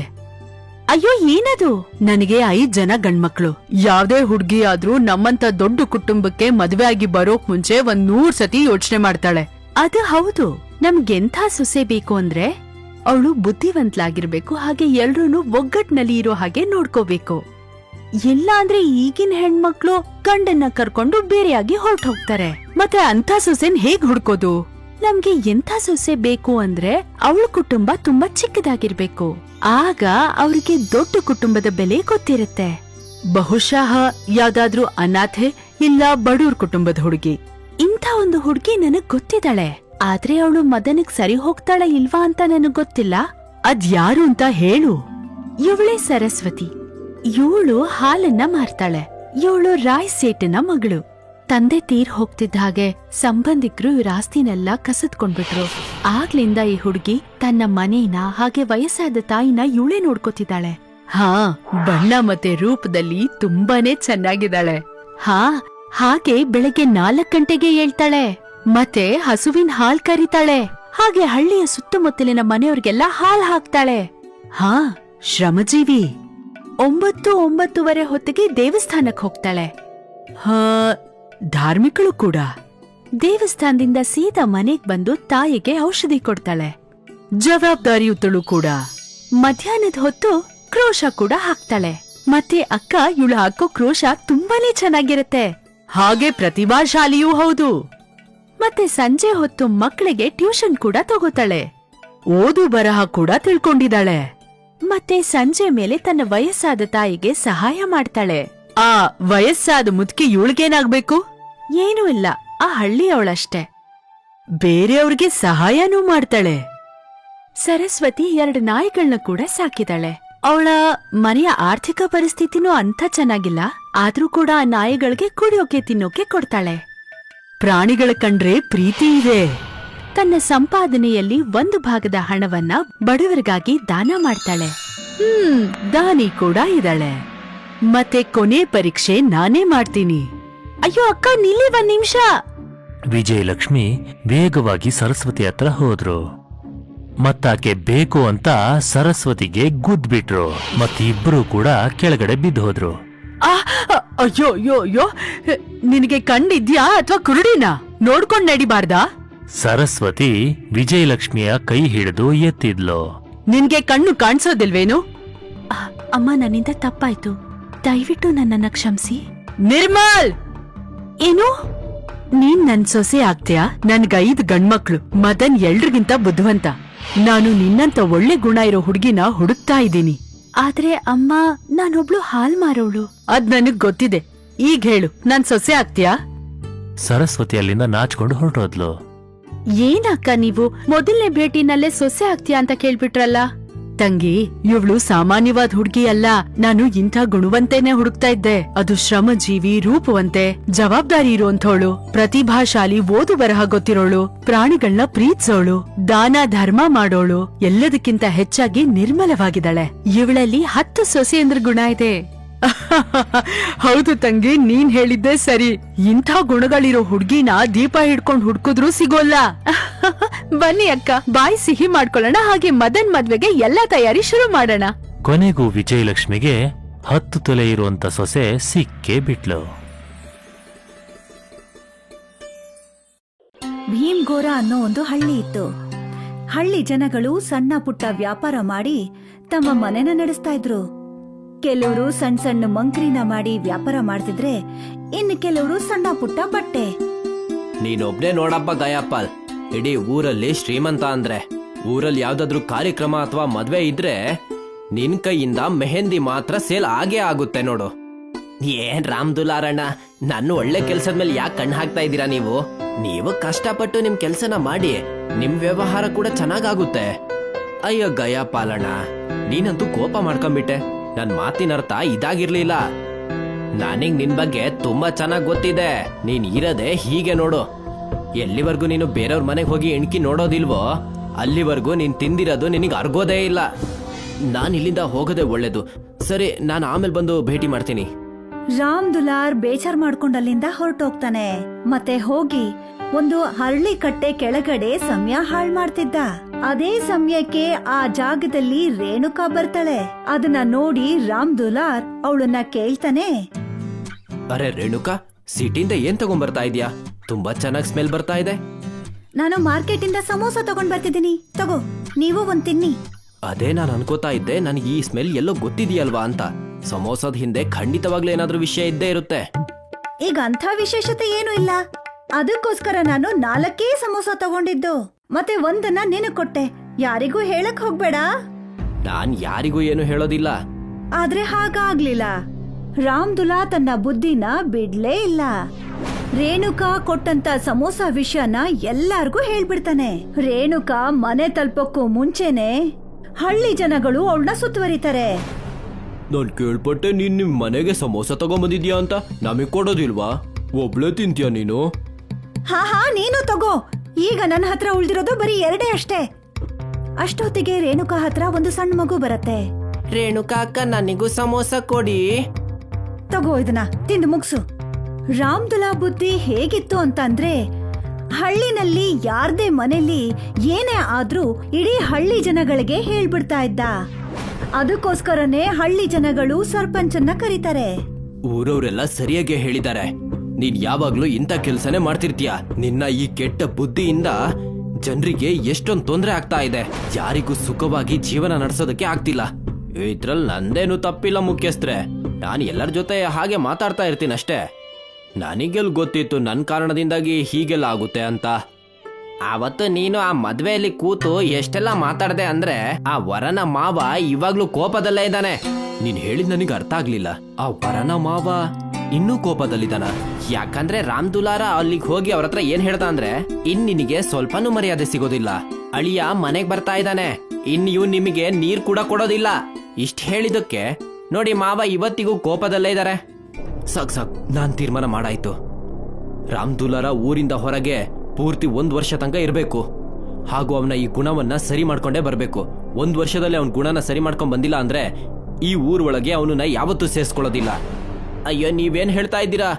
ಅಯ್ಯೋ, ಏನದು? ನನಗೆ 5 ಜನ ಗಂಡ್ಮಕ್ಳು. ಯಾವ್ದೇ ಹುಡ್ಗಿ ಆದ್ರೂ ನಮ್ಮಂತ ದೊಡ್ಡ ಕುಟುಂಬಕ್ಕೆ ಮದ್ವೆ ಆಗಿ ಬರೋಕ್ ಮುಂಚೆ 100 ಸತಿ ಯೋಚನೆ ಮಾಡ್ತಾಳೆ. ಅದು ಹೌದು, ನಮ್ಗೆಂಥ ಸೊಸೆ ಬೇಕು ಅಂದ್ರೆ ಅವಳು ಬುದ್ಧಿವಂತಲಾಗಿರ್ಬೇಕು, ಹಾಗೆ ಎಲ್ರೂನು ಒಗ್ಗಟ್ನಲ್ಲಿ ಇರೋ ಹಾಗೆ ನೋಡ್ಕೋಬೇಕು. ಇಲ್ಲ ಅಂದ್ರೆ ಈಗಿನ ಹೆಣ್ಮಕ್ಳು ಗಂಡನ್ನ ಕರ್ಕೊಂಡು ಬೇರೆಯಾಗಿ ಹೊರಟು ಹೋಗ್ತಾರೆ. ಮತ್ತೆ ಅಂಥ ಸೊಸೆನ್ ಹೇಗ್ ಹುಡ್ಕೋದು? ನಮ್ಗೆ ಎಂಥ ಸೊಸೆ ಬೇಕು ಅಂದ್ರೆ ಅವಳ ಕುಟುಂಬ ತುಂಬಾ ಚಿಕ್ಕದಾಗಿರ್ಬೇಕು. ಆಗ ಅವ್ರಿಗೆ ದೊಡ್ಡ ಕುಟುಂಬದ ಬೆಲೆ ಗೊತ್ತಿರುತ್ತೆ. ಬಹುಶಃ ಯಾವ್ದಾದ್ರೂ ಅನಾಥೆ ಇಲ್ಲ ಬಡವ್ರ ಕುಟುಂಬದ ಹುಡುಗಿ. ಇಂಥ ಒಂದು ಹುಡುಗಿ ನನಗ್ ಗೊತ್ತಿದ್ದಾಳೆ. ಆದ್ರೆ ಅವಳು ಮದನಿಗ್ ಸರಿ ಹೋಗ್ತಾಳ ಇಲ್ವಾ ಅಂತ ನನಗ್ ಗೊತ್ತಿಲ್ಲ. ಅದ್ಯಾರು ಅಂತ ಹೇಳು. ಇವಳೇ ಸರಸ್ವತಿ. ಇವಳು ಹಾಲನ್ನ ಮಾರ್ತಾಳೆ. ಇವಳು ರಾಯ್ ಸೇಠನ ಮಗಳು. ತಂದೆ ತೀರ್ ಹೋಗ್ತಿದ್ದ ಹಾಗೆ ಸಂಬಂಧಿಕರು ಇವ್ರ ಆಸ್ತಿನೆಲ್ಲ ಕಸದ್ಕೊಂಡ್ಬಿಟ್ರು. ಆಗ್ಲಿಂದ ಈ ಹುಡುಗಿ ತನ್ನ ಮನೇನ ಹಾಗೆ ವಯಸ್ಸಾದ ತಾಯಿನ ಇವಳೇ ನೋಡ್ಕೋತಿದ್ದಾಳೆ. ಹಾ, ಬಣ್ಣ ಮತ್ತೆ ರೂಪದಲ್ಲಿ ತುಂಬಾನೇ ಚೆನ್ನಾಗಿದ್ದಾಳೆ. ಹಾ, ಹಾಗೆ ಬೆಳಗ್ಗೆ 4 ಗಂಟೆಗೆ ಏಳ್ತಾಳೆ. ಮತ್ತೆ ಹಸುವಿನ ಹಾಲ್ ಕರಿತಾಳೆ. ಹಾಗೆ ಹಳ್ಳಿಯ ಸುತ್ತಮುತ್ತಲಿನ ಮನೆಯವ್ರಿಗೆಲ್ಲ ಹಾಲ್ ಹಾಕ್ತಾಳೆ. ಹಾ, ಶ್ರಮಜೀವಿ. 9-9:30 ಹೊತ್ತಿಗೆ ದೇವಸ್ಥಾನಕ್ ಹೋಗ್ತಾಳೆ. ಹಾ, ಧಾರ್ಮಿಕಳು ಕೂಡ. ದೇವಸ್ಥಾನದಿಂದ ಸೀದಾ ಮನೆಗ್ ಬಂದು ತಾಯಿಗೆ ಔಷಧಿ ಕೊಡ್ತಾಳೆ. ಜವಾಬ್ದಾರಿಯುತಳು ಕೂಡ. ಮಧ್ಯಾಹ್ನದ ಹೊತ್ತು ಕ್ರೋಶ ಕೂಡ ಹಾಕ್ತಾಳೆ. ಮತ್ತೆ ಅಕ್ಕ ಇವಳು ಹಾಕೋ ಕ್ರೋಶ ತುಂಬಾನೇ ಚೆನ್ನಾಗಿರುತ್ತೆ. ಹಾಗೆ ಪ್ರತಿಭಾಶಾಲಿಯೂ ಹೌದು. ಮತ್ತೆ ಸಂಜೆ ಹೊತ್ತು ಮಕ್ಕಳಿಗೆ ಟ್ಯೂಷನ್ ಕೂಡ ತಗೋತಾಳೆ. ಓದು ಬರಹ ಕೂಡ ತಿಳ್ಕೊಂಡಿದ್ದಾಳೆ. ಮತ್ತೆ ಸಂಜೆ ಮೇಲೆ ತನ್ನ ವಯಸ್ಸಾದ ತಾಯಿಗೆ ಸಹಾಯ ಮಾಡ್ತಾಳೆ. ಆ ವಯಸ್ಸಾದ ಮುದುಕಿ ಇವಳಿಗೇನಾಗ್ಬೇಕು? ಏನೂ ಇಲ್ಲ, ಆ ಹಳ್ಳಿಯವಳಷ್ಟೇ. ಬೇರೆಯವ್ರಿಗೆ ಸಹಾಯನೂ ಮಾಡ್ತಾಳೆ. ಸರಸ್ವತಿ 2 ನಾಯಿಗಳನ್ನ ಕೂಡ ಸಾಕಿದಾಳೆ. ಅವಳ ಮನೆಯ ಆರ್ಥಿಕ ಪರಿಸ್ಥಿತಿನೂ ಅಂಥ ಚೆನ್ನಾಗಿಲ್ಲ. ಆದ್ರೂ ಕೂಡ ಆ ನಾಯಿಗಳಿಗೆ ಕುಡಿಯೋಕೆ ತಿನ್ನೋಕೆ ಕೊಡ್ತಾಳೆ. ಪ್ರಾಣಿಗಳ ಕಂಡ್ರೆ ಪ್ರೀತಿ ಇದೆ. ತನ್ನ ಸಂಪಾದನೆಯಲ್ಲಿ 1 ಭಾಗದ ಹಣವನ್ನ ಬಡವರಿಗಾಗಿ ದಾನ ಮಾಡ್ತಾಳೆ. ದಾನಿ ಕೂಡ ಇದ್ದಾಳೆ. ಮತ್ತೆ ಕೊನೆ ಪರೀಕ್ಷೆ ನಾನೇ ಮಾಡ್ತೀನಿ. ಅಯ್ಯೋ ಅಕ್ಕ, ನಿಲ್ಲಿ 1 ನಿಮಿಷ. ವಿಜಯಲಕ್ಷ್ಮಿ ವೇಗವಾಗಿ ಸರಸ್ವತಿ ಹತ್ರ ಹೋದ್ರು. ಮತ್ತಾಕೆ ಬೇಕು ಅಂತ ಸರಸ್ವತಿಗೆ ಗುದ್ಬಿಟ್ರು. ಮತ್ತಿಬ್ರು ಕೂಡ ಕೆಳಗಡೆ ಬಿದ್ದು ಹೋದ್ರು. ಅಯ್ಯೋ ಅಯ್ಯೋ ಅಯ್ಯೋ, ನಿನಗೆ ಕಣ್ಣಿದ್ಯಾ ಅಥವಾ ಕುರುಡಿನ? ನೋಡ್ಕೊಂಡ್ ನಡಿಬಾರ್ದಾ? ಸರಸ್ವತಿ ವಿಜಯಲಕ್ಷ್ಮಿಯ ಕೈ ಹಿಡಿದು ಎತ್ತಿದ್ಲು. ನಿನ್ಗೆ ಕಣ್ಣು ಕಾಣಿಸೋದಿಲ್ವೇನು? ಅಮ್ಮ, ನನ್ನಿಂದ ತಪ್ಪಾಯ್ತು, ದಯವಿಟ್ಟು ನನ್ನನ್ನ ಕ್ಷಮಿಸಿ. ನಿರ್ಮಲ್! ಏನು? ನೀನ್ ನನ್ ಸೊಸೆ ಆಗ್ತೀಯಾ? ನನ್ಗ 5 ಗಂಡ್ಮಕ್ಳು. ಮದನ್ ಎಲ್ರಿಗಿಂತ ಬುದ್ಧಿವಂತ. ನಾನು ನಿನ್ನಂತ ಒಳ್ಳೆ ಗುಣ ಇರೋ ಹುಡುಗಿನ ಹುಡುಕ್ತಾ ಇದ್ದೀನಿ. ಆದ್ರೆ ಅಮ್ಮ, ನಾನೊಬ್ಳು ಹಾಲ್ ಮಾರೋಳು. ಅದ್ ನನಗ್ ಗೊತ್ತಿದೆ. ಈಗ ಹೇಳು, ನನ್ ಸೊಸೆ ಆಗ್ತೀಯಾ? ಸರಸ್ವತಿ ಅಲ್ಲಿಂದ ನಾಚ್ಕೊಂಡು ಹೊರಟೋದ್ಲು. ಏನಕ್ಕ ನೀವು ಮೊದಲನೇ ಭೇಟಿನಲ್ಲೇ ಸೊಸೆ ಆಗ್ತೀಯಾ ಅಂತ ಕೇಳ್ಬಿಟ್ರಲ್ಲ? ತಂಗಿ, ಇವಳು ಸಾಮಾನ್ಯವಾದ ಹುಡುಗಿ ಅಲ್ಲ. ನಾನು ಇಂಥ ಗುಣವಂತೆನೆ ಹುಡುಕ್ತಾ ಇದ್ದೆ. ಅದು ಶ್ರಮಜೀವಿ, ರೂಪವಂತೆ, ಜವಾಬ್ದಾರಿ ಇರುವಂಥವಳು, ಪ್ರತಿಭಾಶಾಲಿ, ಓದು ಬರಹ ಗೊತ್ತಿರೋಳು, ಪ್ರಾಣಿಗಳನ್ನ ಪ್ರೀತಿಸೋಳು, ದಾನ ಧರ್ಮ ಮಾಡೋಳು, ಎಲ್ಲದಕ್ಕಿಂತ ಹೆಚ್ಚಾಗಿ ನಿರ್ಮಲವಾಗಿದ್ದಾಳೆ. ಇವಳಲ್ಲಿ 10 ಸೊಸೆಯಂದ್ರ ಗುಣ ಇದೆ. ಹೌದು ತಂಗಿ, ನೀನ್ ಹೇಳಿದ್ದೆ ಸರಿ. ಇಂಥ ಗುಣಗಳಿರೋ ಹುಡ್ಗಿನ ದೀಪ ಹಿಡ್ಕೊಂಡ್ ಹುಡ್ಕುದ್ರೂ ಸಿಗೋಲ್ಲ. ಬನ್ನಿ ಅಕ್ಕ, ಬಾಯಿ ಸಿಹಿ ಮಾಡ್ಕೊಳ್ಳೋಣ. ಹಾಗೆ ಮದನ್ ಮದ್ವೆಗೆ ಎಲ್ಲಾ ತಯಾರಿ ಶುರು ಮಾಡೋಣ. ಕೊನೆಗೂ ವಿಜಯಲಕ್ಷ್ಮಿಗೆ 10 ತೊಲೆ ಇರುವಂತ ಸೊಸೆ ಸಿಕ್ಕೇ ಬಿಟ್ಲು. ಭೀಮ್ಗೋರ ಅನ್ನೋ ಒಂದು ಹಳ್ಳಿ ಇತ್ತು. ಹಳ್ಳಿ ಜನಗಳು ಸಣ್ಣ ಪುಟ್ಟ ವ್ಯಾಪಾರ ಮಾಡಿ ತಮ್ಮ ಮನೆನ ನಡೆಸ್ತಾ ಇದ್ರು. ಕೆಲವರು ಸಣ್ಣ ಸಣ್ಣ ಮಂಕ್ರಿನ ಮಾಡಿ ವ್ಯಾಪಾರ ಮಾಡ್ತಿದ್ರೆ, ಇನ್ನು ಕೆಲವರು ಸಣ್ಣ ಪುಟ್ಟ ಬಟ್ಟೆ. ನೀನೊಬ್ನೇ ನೋಡಪ್ಪ ಗಯಾಪಾಲ್, ಇಡೀ ಊರಲ್ಲಿ ಶ್ರೀಮಂತ ಅಂದ್ರೆ. ಊರಲ್ಲಿ ಯಾವ್ದಾದ್ರು ಕಾರ್ಯಕ್ರಮ ಅಥವಾ ಮದ್ವೆ ಇದ್ರೆ ನಿನ್ ಕೈಯಿಂದ ಮೆಹಂದಿ ಮಾತ್ರ ಸೇಲ್ ಆಗೇ ಆಗುತ್ತೆ ನೋಡು. ಏನ್ ರಾಮ್ ದುಲಾರಣ್ಣ, ನನ್ನ ಒಳ್ಳೆ ಕೆಲ್ಸದ ಮೇಲೆ ಯಾಕೆ ಕಣ್ಣು ಹಾಕ್ತಾ ಇದ್ದೀರಾ ನೀವು? ನೀವು ಕಷ್ಟಪಟ್ಟು ನಿಮ್ ಕೆಲ್ಸನ ಮಾಡಿ ನಿಮ್ ವ್ಯವಹಾರ ಕೂಡ ಚೆನ್ನಾಗಾಗುತ್ತೆ. ಅಯ್ಯೋ ಗಯಾಪಾಲಣ್ಣ, ನೀನಂತೂ ಕೋಪ ಮಾಡ್ಕೊಂಬಿಟ್ಟೆ. ನನ್ ಮಾತಿನ ಅರ್ಥ ಇದಾಗಿರ್ಲಿಲ್ಲ. ನನಗ್ ನಿನ್ ಬಗ್ಗೆ ತುಂಬಾ ಚೆನ್ನಾಗ್ ಗೊತ್ತಿದೆ. ನೀನ್ ಇರದೆ ಹೀಗೆ ನೋಡು. ಎಲ್ಲಿವರೆಗೂ ನೀನು ಬೇರೆಯವ್ರ ಮನೆಗೆ ಹೋಗಿ ಎಣ್ಕಿ ನೋಡೋದಿಲ್ವೋ ಅಲ್ಲಿವರೆಗೂ ನೀನ್ ತಿಂದಿರೋದು ನಿನಗೆ ಅರ್ಗೋದೇ ಇಲ್ಲ. ನಾನ್ ಇಲ್ಲಿಂದ ಹೋಗೋದೇ ಒಳ್ಳೇದು. ಸರಿ, ನಾನು ಆಮೇಲೆ ಬಂದು ಭೇಟಿ ಮಾಡ್ತೀನಿ. ರಾಮ್ ದುಲಾರ್ ಬೇಜಾರ್ ಮಾಡ್ಕೊಂಡ್ ಅಲ್ಲಿಂದ ಹೊರಟೋಗ್ತಾನೆ. ಮತ್ತೆ ಹೋಗಿ ಒಂದು ಹಳ್ಳಿ ಕಟ್ಟೆ ಕೆಳಗಡೆ ಸಮಯ ಹಾಳ್ ಮಾಡ್ತಿದ್ದ. ಅದೇ ಸಮಯಕ್ಕೆ ಆ ಜಾಗದಲ್ಲಿ ರೇಣುಕಾ ಬರ್ತಾಳೆ. ಅದನ್ನ ನೋಡಿ ರಾಮ್ ದುಲಾರ್ ಅವಳನ್ನ ಕೇಳ್ತಾನೆ, ಅರೆ ರೇಣುಕಾ, ಸಿಟಿಯಿಂದ ಏನ್ ತಗೊಂಡ್ಬರ್ತಾ ಇದ್ಯಾ? ತುಂಬಾ ಚೆನ್ನಾಗಿ ಸ್ಮೆಲ್ ಬರ್ತಾ ಇದೆ. ನಾನು ಮಾರ್ಕೆಟ್ ಇಂದ ಸಮೋಸ ತಗೊಂಡ್ ಬರ್ತಿದ್ದೀನಿ, ತಗೋ, ನೀವು ಒಂದ್ ತಿನ್ನಿ. ಅದೇ ನಾನು ಅನ್ಕೋತಾ ಇದ್ದೆ, ನನಗೆ ಈ ಸ್ಮೆಲ್ ಎಲ್ಲೋ ಗೊತ್ತಿದೆಯಲ್ವಾ ಅಂತ. ಸಮೋಸದ ಹಿಂದೆ ಖಂಡಿತವಾಗ್ಲೂ ಏನಾದ್ರೂ ವಿಷಯ ಇದ್ದೇ ಇರುತ್ತೆ. ಈಗ ಅಂಥ ವಿಶೇಷತೆ ಏನು ಇಲ್ಲ. ಅದಕ್ಕೋಸ್ಕರ ನಾನು 4 ಸಮೋಸ ತಗೊಂಡಿದ್ದು. ಮತ್ತೆ ಒಂದನ್ನ ನಿನಗ್ ಕೊಟ್ಟೆ. ಯಾರಿಗೂ ಹೇಳಕ್ ಹೋಗ್ಬೇಡ. ನಾನ್ ಯಾರಿಗೂ ಏನು ಹೇಳೋದಿಲ್ಲ. ಆದ್ರೆ ಹಾಗಾಗ್ಲಿಲ್ಲ. ರಾಮ್ ದುಲಾ ತನ್ನ ಬುದ್ಧಿನ ಬಿಡ್ಲೇ ಇಲ್ಲ. ರೇಣುಕಾ ಕೊಟ್ಟಂತ ಸಮೋಸ ವಿಷಯನ ಎಲ್ಲಾರ್ಗೂ ಹೇಳ್ಬಿಡ್ತಾನೆ. ರೇಣುಕಾ ಮನೆ ತಲುಪಕ್ಕೂ ಮುಂಚೆನೆ ಹಳ್ಳಿ ಜನಗಳು ಅವಳನ್ನ ಸುತ್ತುವರಿತಾರೆ. ನಾನ್ ಕೇಳ್ಪಟ್ಟೆ ನೀನ್ ನಿಮ್ ಮನೆಗೆ ಸಮೋಸ ತಗೊಂಬಂದಿದ್ಯಾ ಅಂತ. ನಮಗ್ ಕೊಡೋದಿಲ್ವಾ? ಒಬ್ಳೆ ತಿಂತೀಯ ನೀನು? ಹಾ, ನೀನು ತಗೋ. ಈಗ ನನ್ನ ಹತ್ರ ಉಳ್ದಿರೋದು ಬರೀ 2 ಅಷ್ಟೇ. ಅಷ್ಟೊತ್ತಿಗೆ ರೇಣುಕಾ ಹತ್ರ ಒಂದು ಸಣ್ಣ ಮಗು ಬರತ್ತೆ. ರೇಣುಕಾ ಅಕ್ಕ, ನನಗೂ ಸಮೋಸ ಕೊಡಿ. ತಗೋ, ಇದನ್ನ ತಿಂದು ಮುಗ್ಸು. ರಾಮ್ ದುಲಾ ಬುದ್ಧಿ ಹೇಗಿತ್ತು ಅಂತಂದ್ರೆ, ಹಳ್ಳಿನಲ್ಲಿ ಯಾರ್ದೇ ಮನೆಯಲ್ಲಿ ಏನೇ ಆದ್ರೂ ಇಡೀ ಹಳ್ಳಿ ಜನಗಳಿಗೆ ಹೇಳ್ಬಿಡ್ತಾ ಇದ್ದ. ಅದಕ್ಕೋಸ್ಕರನೇ ಹಳ್ಳಿ ಜನಗಳು ಸರ್ಪಂಚನ್ನ ಕರೀತಾರೆ. ಊರವರೆಲ್ಲ ಸರಿಯಾಗಿ ಹೇಳಿದ್ದಾರೆ. ನೀನ್ ಯಾವಾಗ್ಲೂ ಇಂಥ ಕೆಲ್ಸನೇ ಮಾಡ್ತಿರ್ತೀಯ. ನಿನ್ನ ಈ ಕೆಟ್ಟ ಬುದ್ಧಿಯಿಂದ ಜನರಿಗೆ ಎಷ್ಟೊಂದ್ ತೊಂದ್ರೆ ಆಗ್ತಾ ಇದೆ. ಯಾರಿಗೂ ಸುಖವಾಗಿ ಜೀವನ ನಡೆಸೋದಕ್ಕೆ ಆಗ್ತಿಲ್ಲ. ಇದ್ರಲ್ಲಿ ನಂದೇನು ತಪ್ಪಿಲ್ಲ ಮುಖ್ಯಸ್ಥ್ರೆ. ನಾನು ಎಲ್ಲರ ಜೊತೆ ಹಾಗೆ ಮಾತಾಡ್ತಾ ಇರ್ತೀನಿ ಅಷ್ಟೇ. ನನಗೆಲ್ ಗೊತ್ತಿತ್ತು ನನ್ನ ಕಾರಣದಿಂದಾಗಿ ಹೀಗೆಲ್ಲ ಆಗುತ್ತೆ ಅಂತ. ಅವತ್ತು ನೀನು ಆ ಮದ್ವೆಯಲ್ಲಿ ಕೂತು ಎಷ್ಟೆಲ್ಲ ಮಾತಾಡ್ದೆ ಅಂದ್ರೆ ಆ ವರನ ಮಾವ ಇವಾಗ್ಲೂ ಕೋಪದಲ್ಲೇ ಇದ್ದಾನೆ. ನೀನ್ ಹೇಳಿದ್ ನನಗೆ ಅರ್ಥ ಆಗ್ಲಿಲ್ಲ. ಆ ವರನ ಮಾವ ಇನ್ನೂ ಕೋಪದಲ್ಲಿದ್ದಾನ? ಯಾಕಂದ್ರೆ ರಾಮ್ ದುಲಾರ ಅಲ್ಲಿಗೆ ಹೋಗಿ ಅವ್ರ ಹತ್ರ ಏನ್ ಹೇಳ್ದ ಅಂದ್ರೆ, ಇನ್ ನಿನಗೆ ಸ್ವಲ್ಪನೂ ಮರ್ಯಾದೆ ಸಿಗೋದಿಲ್ಲ. ಅಳಿಯ ಮನೆಗ್ ಬರ್ತಾ ಇದ್ದಾನೆ, ಇನ್ ಇವ್ ನಿಮಗೆ ನೀರ್ ಕೂಡ ಕೊಡೋದಿಲ್ಲ. ಇಷ್ಟ ಹೇಳಿದಕ್ಕೆ ನೋಡಿ ಮಾವ ಇವತ್ತಿಗೂ ಕೋಪದಲ್ಲೇ ಇದ್ದಾರೆ. ಸಾಕ್ ನಾನ್ ತೀರ್ಮಾನ ಮಾಡಾಯ್ತು. ರಾಮ್ ದುಲಾರ ಊರಿಂದ ಹೊರಗೆ ಪೂರ್ತಿ 1 ವರ್ಷ ತನಕ ಇರಬೇಕು. ಹಾಗೂ ಅವನ ಈ ಗುಣವನ್ನ ಸರಿ ಮಾಡ್ಕೊಂಡೇ ಬರಬೇಕು. 1 ವರ್ಷದಲ್ಲಿ ಅವನ ಗುಣನ ಸರಿ ಮಾಡ್ಕೊಂಡ್ ಬಂದಿಲ್ಲ ಅಂದ್ರೆ ಈ ಊರ್ ಒಳಗೆ ಅವನನ್ನ ಯಾವತ್ತೂ ಸೇರಿಸ್ಕೊಳ್ಳೋದಿಲ್ಲ. ಅಯ್ಯೋ ನೀವೇನ್ ಹೇಳ್ತಾ ಇದ್ದೀರಾ?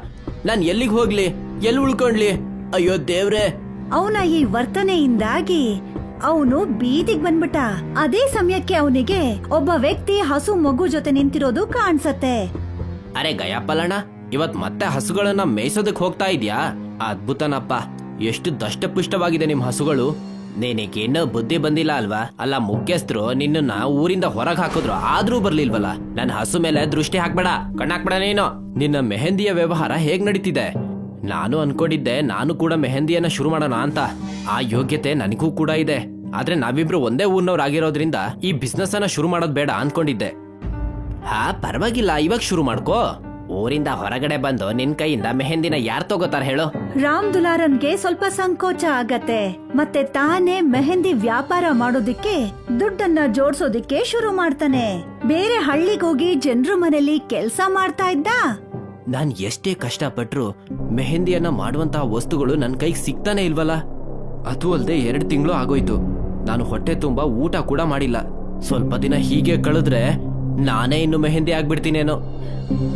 ನಾನ್ ಎಲ್ಲಿಗೆ ಹೋಗ್ಲಿ, ಎಲ್ಲಿ ಉಳ್ಕೊಂಡ್ಲಿ? ಅಯ್ಯೋ ದೇವ್ರೆ. ಅವನ ಈ ವರ್ತನೆಯಿಂದಾಗಿ ಅವನು ಬೀದಿಗೆ ಬಂದ್ಬಿಟ್ಟ. ಅದೇ ಸಮಯಕ್ಕೆ ಅವನಿಗೆ ಒಬ್ಬ ವ್ಯಕ್ತಿ ಹಸು ಮಗು ಜೊತೆ ನಿಂತಿರೋದು ಕಾಣ್ಸತ್ತೆ. ಅರೆ ಗಯಪ್ಪಲಣ್ಣ, ಇವತ್ ಮತ್ತೆ ಹಸುಗಳನ್ನ ಮೇಯ್ಸೋದಕ್ ಹೋಗ್ತಾ ಇದ್ಯಾ? ಅದ್ಭುತನಪ್ಪ, ಎಷ್ಟು ದಷ್ಟಪುಷ್ಟವಾಗಿದೆ ನಿಮ್ ಹಸುಗಳು. ನಿನಗೇನೋ ಬುದ್ಧಿ ಬಂದಿಲ್ಲ ಅಲ್ವಾ? ಅಲ್ಲ ಮುಖ್ಯಸ್ಥರು ನಿನ್ನ ಊರಿಂದ ಹೊರಗೆ ಹಾಕಿದ್ರು ಆದ್ರೂ ಬರ್ಲಿಲ್ವಲ್ಲ. ನನ್ನ ಹಸು ಮೇಲೆ ದೃಷ್ಟಿ ಹಾಕ್ಬೇಡ, ಕಣ್ಣಾಕ್ಬೇಡ ನೀನು. ನಿನ್ನ ಮೆಹಂದಿಯ ವ್ಯವಹಾರ ಹೇಗ್ ನಡೀತಿದೆ? ನಾನು ಅನ್ಕೊಂಡಿದ್ದೆ ನಾನು ಕೂಡ ಮೆಹಂದಿಯನ್ನ ಶುರು ಮಾಡೋಣ ಅಂತ. ಆ ಯೋಗ್ಯತೆ ನನಗೂ ಕೂಡ ಇದೆ. ಆದ್ರೆ ನಾವಿಬ್ರು ಒಂದೇ ಊರ್ನವ್ರಾಗಿರೋದ್ರಿಂದ ಈ ಬಿಸ್ನೆಸ್ ಅನ್ನ ಶುರು ಮಾಡೋದ್ ಬೇಡ ಅನ್ಕೊಂಡಿದ್ದೆ. ಹಾ ಪರವಾಗಿಲ್ಲ, ಇವಾಗ ಶುರು ಮಾಡ್ಕೋ. ಊರಿಂದ ಹೊರಗಡೆ ಬಂದು ನಿನ್ ಕೈಯಿಂದ ಮೆಹಂದಿನ ಯಾರ್ ತಗೋತಾರ ಹೇಳು? ರಾಮ್ ದುಲಾರನ್ಗೆ ಸ್ವಲ್ಪ ಸಂಕೋಚ ಆಗತ್ತೆ. ಮತ್ತೆ ತಾನೇ ಮೆಹಂದಿ ವ್ಯಾಪಾರ ಮಾಡೋದಿಕ್ಕೆ ದುಡ್ಡನ್ನ ಜೋಡ್ಸೋದಿಕ್ಕೆ ಶುರು ಮಾಡ್ತಾನೆ. ಬೇರೆ ಹಳ್ಳಿಗೋಗಿ ಜನರ ಮನೇಲಿ ಕೆಲ್ಸ ಮಾಡ್ತಾ ಇದ್ದ. ನಾನ್ ಎಷ್ಟೇ ಕಷ್ಟಪಟ್ರು ಮೆಹಂದಿಯನ್ನ ಮಾಡುವಂತಹ ವಸ್ತುಗಳು ನನ್ ಕೈಗೆ ಸಿಗ್ತಾನೆ ಇಲ್ವಲ್ಲ. ಅದು ಅಲ್ದೆ 2 ತಿಂಗಳು ಆಗೋಯ್ತು. ನಾನು ಹೊಟ್ಟೆ ತುಂಬಾ ಊಟ ಕೂಡ ಮಾಡಿಲ್ಲ. ಸ್ವಲ್ಪ ದಿನ ಹೀಗೆ ಕಳೆದ್ರೆ ನಾನೇ ಇನ್ನು ಮೆಹಂದಿ ಆಗ್ಬಿಡ್ತೀನೇನೋ.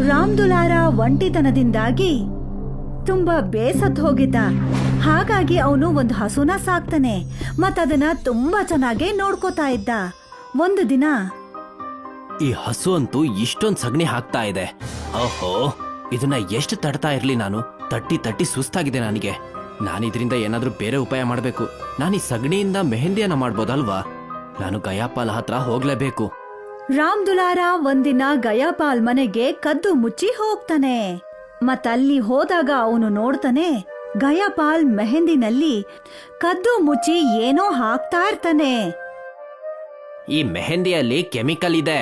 ರಾಮ್ ದುಲಾರ ಒಂಟಿತನದಿಂದಾಗಿ ತುಂಬಾ ಬೇಸತ್ ಹೋಗಿದ್ದ. ಹಾಗಾಗಿ ಅವನು ಒಂದು ಹಸುನ ಸಾಕ್ತಾನೆ ಮತ್ತದನ್ನ ತುಂಬಾ ಚೆನ್ನಾಗಿ ನೋಡ್ಕೋತಾ ಇದ್ದ. ಒಂದು ದಿನ ಈ ಹಸು ಅಂತೂ ಇಷ್ಟೊಂದ್ ಸಗಣಿ ಹಾಕ್ತಾ ಇದೆ. ಓಹೋ, ಇದನ್ನ ಎಷ್ಟು ತಡ್ತಾ ಇರ್ಲಿ ನಾನು. ತಟ್ಟಿ ಸುಸ್ತಾಗಿದೆ ನನಗೆ. ನಾನಿದ್ರಿಂದ ಏನಾದ್ರೂ ಬೇರೆ ಉಪಾಯ ಮಾಡ್ಬೇಕು. ನಾನು ಈ ಸಗಣಿಯಿಂದ ಮೆಹಂದಿಯನ್ನ ಮಾಡ್ಬೋದಲ್ವಾ? ನಾನು ಗಯಾಪಾಲ್ ಹತ್ರ ಹೋಗ್ಲೇಬೇಕು. ರಾಮ್ ದುಲಾರ ಒಂದಿನ ಗಯಾಪಾಲ್ ಮನೆಗೆ ಕದ್ದು ಮುಚ್ಚಿ ಹೋಗ್ತಾನೆ. ಮತ್ತಲ್ಲಿ ಹೋದಾಗ ಅವನು ನೋಡ್ತಾನೆ, ಗಯಾಪಾಲ್ ಮೆಹಂದಿನಲ್ಲಿ ಕದ್ದು ಮುಚ್ಚಿ ಏನೋ ಹಾಕ್ತಾ ಇರ್ತಾನೆ. ಈ ಮೆಹಂದಿಯಲ್ಲಿ ಕೆಮಿಕಲ್ ಇದೆ.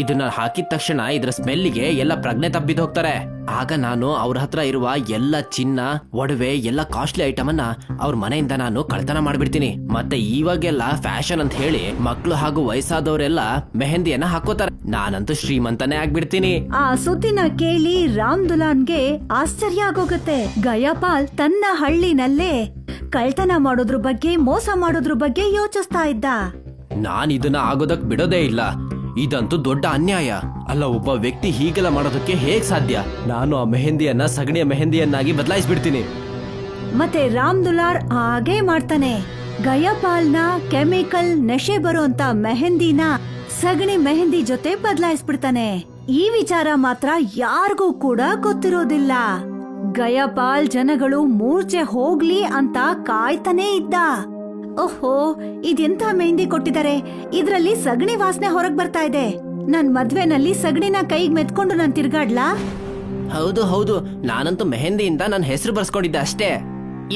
ಇದನ್ನ ಹಾಕಿದ ತಕ್ಷಣ ಇದ್ರ ಸ್ಮೆಲ್ಗೆ ಎಲ್ಲ ಪ್ರಜ್ಞೆ ತಪ್ಪಿದ್ ಹೋಗ್ತಾರೆ. ಆಗ ನಾನು ಅವ್ರ ಹತ್ರ ಇರುವ ಎಲ್ಲ ಚಿನ್ನ, ಒಡವೆ, ಎಲ್ಲ ಕಾಸ್ಟ್ಲಿ ಐಟಮ್ ಅನ್ನ ಅವ್ರ ಮನೆಯಿಂದ ನಾನು ಕಳ್ತನ ಮಾಡ್ಬಿಡ್ತೀನಿ. ಮತ್ತೆ ಇವಾಗೆಲ್ಲ ಫ್ಯಾಷನ್ ಅಂತ ಹೇಳಿ ಮಕ್ಳು ಹಾಗೂ ವಯಸ್ಸಾದವರೆಲ್ಲ ಮೆಹಂದಿಯನ್ನ ಹಾಕೋತಾರೆ. ನಾನಂತೂ ಶ್ರೀಮಂತನೇ ಆಗ್ಬಿಡ್ತೀನಿ. ಆ ಸುದ್ದಿನ ಕೇಳಿ ರಾಮ್ ದುಲಾನ್ಗೆ ಆಶ್ಚರ್ಯ ಆಗೋಗತ್ತೆ. ಗಯಾಪಾಲ್ ತನ್ನ ಹಳ್ಳಿನಲ್ಲೇ ಕಳ್ತನ ಮಾಡೋದ್ರ ಬಗ್ಗೆ, ಮೋಸ ಮಾಡೋದ್ರ ಬಗ್ಗೆ ಯೋಚಿಸ್ತಾ ಇದ್ದ. ನಾನ್ ಇದನ್ನ ಆಗೋದಕ್ ಬಿಡೋದೇ ಇಲ್ಲ. ಇದಂತೂ ದೊಡ್ಡ ಅನ್ಯಾಯ ಅಲ್ಲ. ಒಬ್ಬ ವ್ಯಕ್ತಿ ಹೀಗೆಲ್ಲ ಮಾಡೋದಕ್ಕೆ ಹೇಗ್ ಸಾಧ್ಯ? ನಾನು ಆ ಮೆಹಂದಿಯನ್ನ ಸಗಣಿಯ ಮೆಹಂದಿಯನ್ನಾಗಿ ಬದಲಾಯಿಸ್ಬಿಡ್ತೀನಿ. ಮತ್ತೆ ರಾಮ್ ದುಲಾರ್ ಹಾಗೇ ಮಾಡ್ತಾನೆ. ಗಯಾಪಾಲ್ನ ಕೆಮಿಕಲ್ ನಶೆ ಬರುವಂತ ಮೆಹಂದಿನ ಸಗಣಿ ಮೆಹಂದಿ ಜೊತೆ ಬದಲಾಯಿಸ್ಬಿಡ್ತಾನೆ. ಈ ವಿಚಾರ ಮಾತ್ರ ಯಾರಿಗೂ ಕೂಡ ಗೊತ್ತಿರೋದಿಲ್ಲ. ಗಯಾಪಾಲ್ ಜನಗಳು ಮೂರ್ಛೆ ಹೋಗ್ಲಿ ಅಂತ ಕಾಯ್ತಾನೆ ಇದ್ದ. ಓಹೋ, ಇದೆಂತ ಮೆಹಂದಿ ಕೊಟ್ಟಿದ್ದಾರೆ, ಇದ್ರಲ್ಲಿ ಸಗಣಿ ವಾಸನೆ ಹೊರಗ್ ಬರ್ತಾ ಇದೆ. ನನ್ ಮದ್ವೆನಲ್ಲಿ ಸಗಣಿನ ಕೈಗೆ ಮೆತ್ಕೊಂಡು ನಾನ್ ತಿರ್ಗಾಡ್ಲಾ? ಹೌದು, ನಾನಂತೂ ಮೆಹಂದಿಯಿಂದ ನನ್ನ ಹೆಸರು ಬರ್ಸ್ಕೊಂಡಿದ್ದೆ ಅಷ್ಟೇ.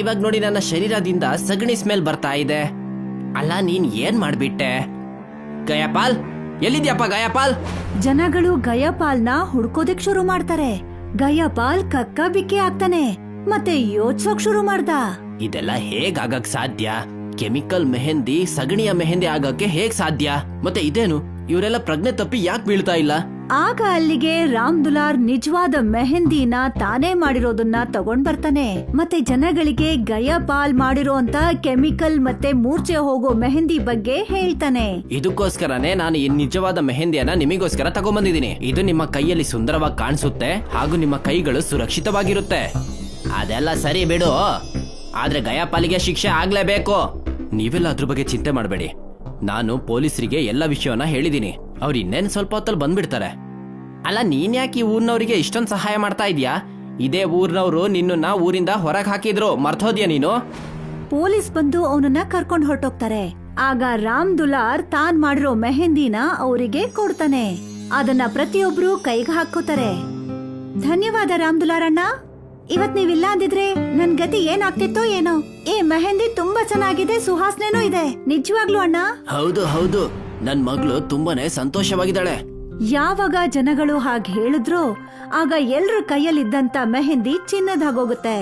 ಇವಾಗ ನೋಡಿ ನನ್ನ ಶರೀರದಿಂದ ಸಗಣಿ ಸ್ಮೆಲ್ ಬರ್ತಾ ಇದೆ. ಅಲ್ಲ ನೀನ್ ಏನ್ ಮಾಡ್ಬಿಟ್ಟೆ? ಗಯಾಪಾಲ್, ಎಲ್ಲಿದ್ಯಪ್ಪ ಗಯಾಪಾಲ್? ಜನಗಳು ಗಯಾಪಾಲ್ನ ಹುಡ್ಕೋದಿಕ್ ಶುರು ಮಾಡ್ತಾರೆ. ಗಯಾಪಾಲ್ ಕಕ್ಕ ಬಿಕ್ಕಿ ಆಗ್ತಾನೆ ಮತ್ತೆ ಯೋಚ್ಸೋಕ್ ಶುರು ಮಾಡ್ದ. ಇದೆಲ್ಲ ಹೇಗ್ ಆಗಕ್ ಸಾಧ್ಯ? ಕೆಮಿಕಲ್ ಮೆಹಂದಿ ಸಗಣಿಯ ಮೆಹಂದಿ ಆಗಕ್ಕೆ ಹೇಗ್ ಸಾಧ್ಯ? ಮತ್ತೆ ಇದೇನು ಇವರೆಲ್ಲ ಪ್ರಜ್ಞೆ ತಪ್ಪಿ ಯಾಕೆ ಬೀಳ್ತಾ ಇಲ್ಲ? ಆಗ ಅಲ್ಲಿಗೆ ರಾಮ್ ದುಲಾರ್ ನಿಜವಾದ ಮೆಹಂದಿನ ತಾನೇ ಮಾಡಿರೋದನ್ನ ತಗೊಂಡ್ ಬರ್ತಾನೆ. ಮತ್ತೆ ಜನಗಳಿಗೆ ಗಯಾಪಾಲ್ ಮಾಡಿರೋಂತ ಕೆಮಿಕಲ್ ಮತ್ತೆ ಮೂರ್ಛೆ ಹೋಗೋ ಮೆಹಂದಿ ಬಗ್ಗೆ ಹೇಳ್ತಾನೆ. ಇದಕ್ಕೋಸ್ಕರನೇ ನಾನು ಈ ನಿಜವಾದ ಮೆಹಂದಿಯನ್ನ ನಿಮಗೋಸ್ಕರ ತಗೊಂಡ್ಬಂದಿದ್ದೀನಿ. ಇದು ನಿಮ್ಮ ಕೈಯಲ್ಲಿ ಸುಂದರವಾಗಿ ಕಾಣಿಸುತ್ತೆ ಹಾಗೂ ನಿಮ್ಮ ಕೈಗಳು ಸುರಕ್ಷಿತವಾಗಿರುತ್ತೆ. ಅದೆಲ್ಲ ಸರಿ ಬಿಡು, ಆದ್ರೆ ಗಯಾಪಾಲಿಗೆ ಶಿಕ್ಷೆ ಆಗ್ಲೇಬೇಕು. ನೀವೆಲ್ಲ ಅದ್ರ ಬಗ್ಗೆ ಚಿಂತೆ ಮಾಡಬೇಡಿ. ನಾನು ಪೊಲೀಸರಿಗೆ ಎಲ್ಲ ವಿಷಯವನ್ನ ಹೇಳಿದೀನಿ. ಅವ್ರು ಇನ್ನೇನು ಸ್ವಲ್ಪ ಹೊತ್ತಲ್ಲಿ ಬಂದ್ಬಿಡ್ತಾರೆ. ಅಲ್ಲ ನೀನ್ ಯಾಕೆ ಈ ಊರ್ನವರಿಗೆ ಇಷ್ಟೊಂದು ಸಹಾಯ ಮಾಡ್ತಾ ಇದೀಯಾ? ಇದೇ ಊರ್ನವ್ರು ನಿನ್ನ ಊರಿಂದ ಹೊರಗೆ ಹಾಕಿದ್ರು, ಮರ್ತೋದ್ಯಾ ನೀನು? ಪೊಲೀಸ್ ಬಂದು ಅವನನ್ನ ಕರ್ಕೊಂಡು ಹೊರಟೋಗ್ತಾರೆ. ಆಗ ರಾಮ್ ದುಲಾರ್ ತಾನ್ ಮಾಡಿರೋ ಮೆಹಂದಿನ ಅವರಿಗೆ ಕೊಡ್ತಾನೆ. ಅದನ್ನ ಪ್ರತಿಯೊಬ್ರು ಕೈಗೆ ಹಾಕೋತಾರೆ. ಧನ್ಯವಾದ ರಾಮ್ ದುಲಾರ್ ಅಣ್ಣ, ಇವತ್ ನೀವಿಲ್ಲ ಅಂದಿದ್ರೆ ನನ್ ಗತಿ ಏನಾಗ್ತಿತ್ತೋ ಏನೋ. ಈ ಮೆಹಂದಿ ತುಂಬಾ ಚೆನ್ನಾಗಿದೆ, ಸುಹಾಸನೆನೂ ಇದೆ. ನಿಜವಾಗ್ಲೂ ಅಣ್ಣ? ಹೌದು ಹೌದು, ನನ್ ಮಗಳು ತುಂಬಾನೇ ಸಂತೋಷವಾಗಿದ್ದಾಳೆ. ಯಾವಾಗ ಜನಗಳು ಹಾಗೆ ಹೇಳಿದ್ರು ಆಗ ಎಲ್ರ ಕೈಯಲ್ಲಿದ್ದಂತ ಮೆಹಂದಿ ಚಿನ್ನದಾಗೋಗುತ್ತೆ.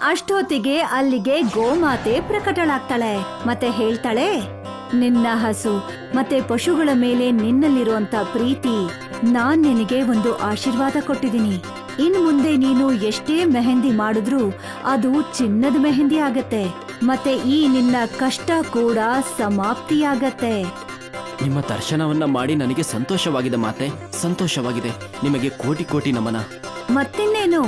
ಅಷ್ಟೊತ್ತಿಗೆ ಅಲ್ಲಿಗೆ ಗೋಮಾತೆ ಪ್ರಕಟಳಾಗ್ತಾಳೆ ಮತ್ತೆ ಹೇಳ್ತಾಳೆ, ನಿನ್ನ ಹಸು ಮತ್ತೆ ಪಶುಗಳ ಮೇಲೆ ನಿನ್ನಲ್ಲಿರುವಂತ ಪ್ರೀತಿ ನಾನ್ ನಿನಗೆ ಒಂದು ಆಶೀರ್ವಾದ ಕೊಟ್ಟಿದ್ದೀನಿ. ಇನ್ ಮುಂದೆ ನೀನು ಎಷ್ಟೇ ಮೆಹಂದಿ ಮಾಡಿದ್ರೂ ಅದು ಚಿನ್ನದ ಮೆಹಂದಿ ಆಗತ್ತೆ. ಮತ್ತೆ ಈ ನಿನ್ನ ಕಷ್ಟ ಕೂಡ ಸಮಾಪ್ತಿಯಾಗತ್ತೆ. ನಿಮ್ಮ ದರ್ಶನವನ್ನ ಮಾಡಿ ನನಗೆ ಸಂತೋಷವಾಗಿದೆ ಮಾತೆ, ಸಂತೋಷವಾಗಿದೆ. ನಿಮಗೆ ಕೋಟಿ ಕೋಟಿ ನಮನ. ಮತ್ತಿನ್ನೇನು,